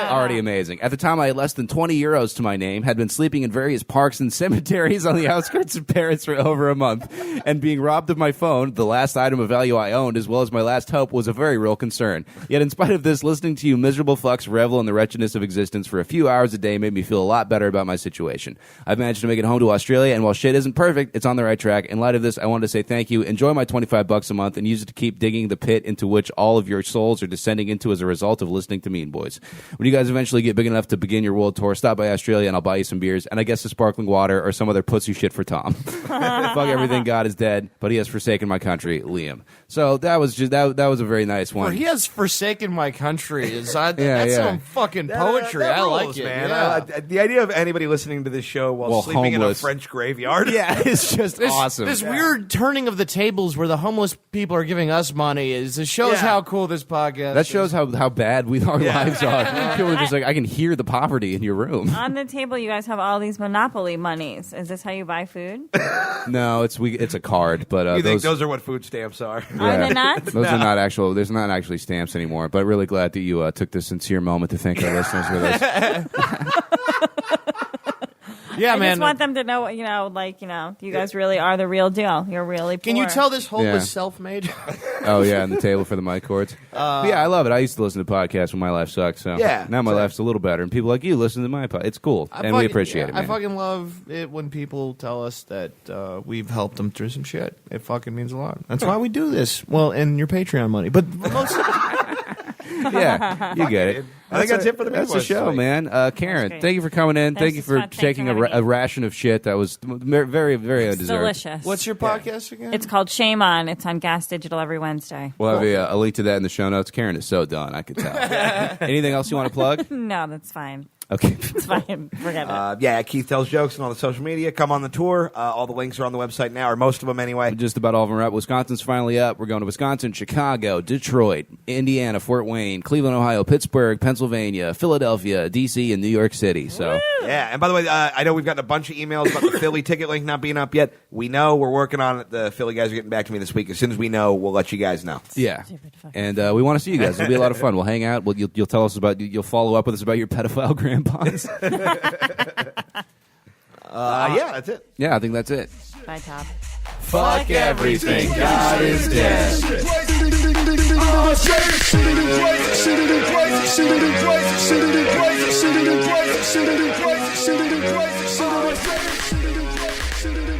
Already amazing. At the time, I had less than 20 euros to my name, had been sleeping in various parks and cemeteries on the outskirts of Paris for over a month, and being robbed of my phone, the last item of value I owned, as well as my last hope, was a very real concern. Yet, in spite of this, listening to you miserable fucks revel in the wretchedness of existence for a few hours a day made me feel a lot better about my situation. I've managed to make it home to Australia, and while shit isn't perfect, it's on the right track. In light of this, I wanted to say thank you, enjoy my $25 a month, and use it to keep digging the pit into which all of your souls are descending into as a result of listening to Mean Boys. When you guys eventually get big enough to begin your world tour, stop by Australia and I'll buy you some beers, and I guess a sparkling water or some other pussy shit for Tom. Fuck everything, God is dead, but he has forsaken my country, Liam. So that was just that was a very nice one. He has forsaken my country. That's yeah. some fucking poetry. That I like rules, it, man. yeah. The idea of anybody listening to this show while sleeping homeless. in a French graveyard. Yeah, it's just awesome. This weird turning of the tables where the homeless people are giving us money it shows Yeah. how cool this podcast That is. shows how bad our lives are. People are just like, I can hear the poverty in your room. On the table, you guys have all these Monopoly monies. Is this how you buy food? No, it's a card, but You think those are what food stamps are? Are they not? Those are not actual. There's not actually stamps anymore. But really glad that you took this sincere moment to thank our listeners with us. Yeah, I man. just want them to know, you guys really are the real deal. You're really poor. Can you tell this hope Yeah. was self-made? Oh yeah, and the table for the mic cords. Yeah, I love it. I used to listen to podcasts when my life sucked. So Yeah, now my so- life's a little better, and people like you listen to my pod. It's cool, and we appreciate it. Man. I fucking love it when people tell us that we've helped them through some shit. It fucking means a lot. That's why we do this. Well, and your Patreon money, but most. Yeah, you get it. I think that's it for the That's the Midwest show, this week. man. Karen, great. thank you for coming in. Thank you Thanks, for Thanks for taking having a me. ration of shit that was very, very It's undeserved. delicious. What's your podcast again? It's called Shame On. It's on Gas Digital every Wednesday. We'll have a link to that in the show notes. Karen is so done, I could tell. Anything else you want to plug? No, that's fine. Okay. It's fine. Forget it. Yeah, Keith Tells Jokes and all the social media. Come on the tour. All the links are on the website now, or most of them anyway. Just about all of them are up. Wisconsin's finally up. We're going to Wisconsin, Chicago, Detroit, Indiana, Fort Wayne, Cleveland, Ohio, Pittsburgh, Pennsylvania, Philadelphia, D.C., and New York City. So, Yeah, and by the way, I know we've gotten a bunch of emails about the Philly ticket link not being up yet. We know. We're working on it. The Philly guys are getting back to me this week. As soon as we know, we'll let you guys know. yeah. Stupid fucking And we want to see you guys. It'll be a lot of fun. We'll hang out. You'll tell us about. You'll follow up with us about your pedophile grandpas. Yeah, that's it. Yeah, I think that's it. Bye, Top. Fuck everything. God is dead. Crazy.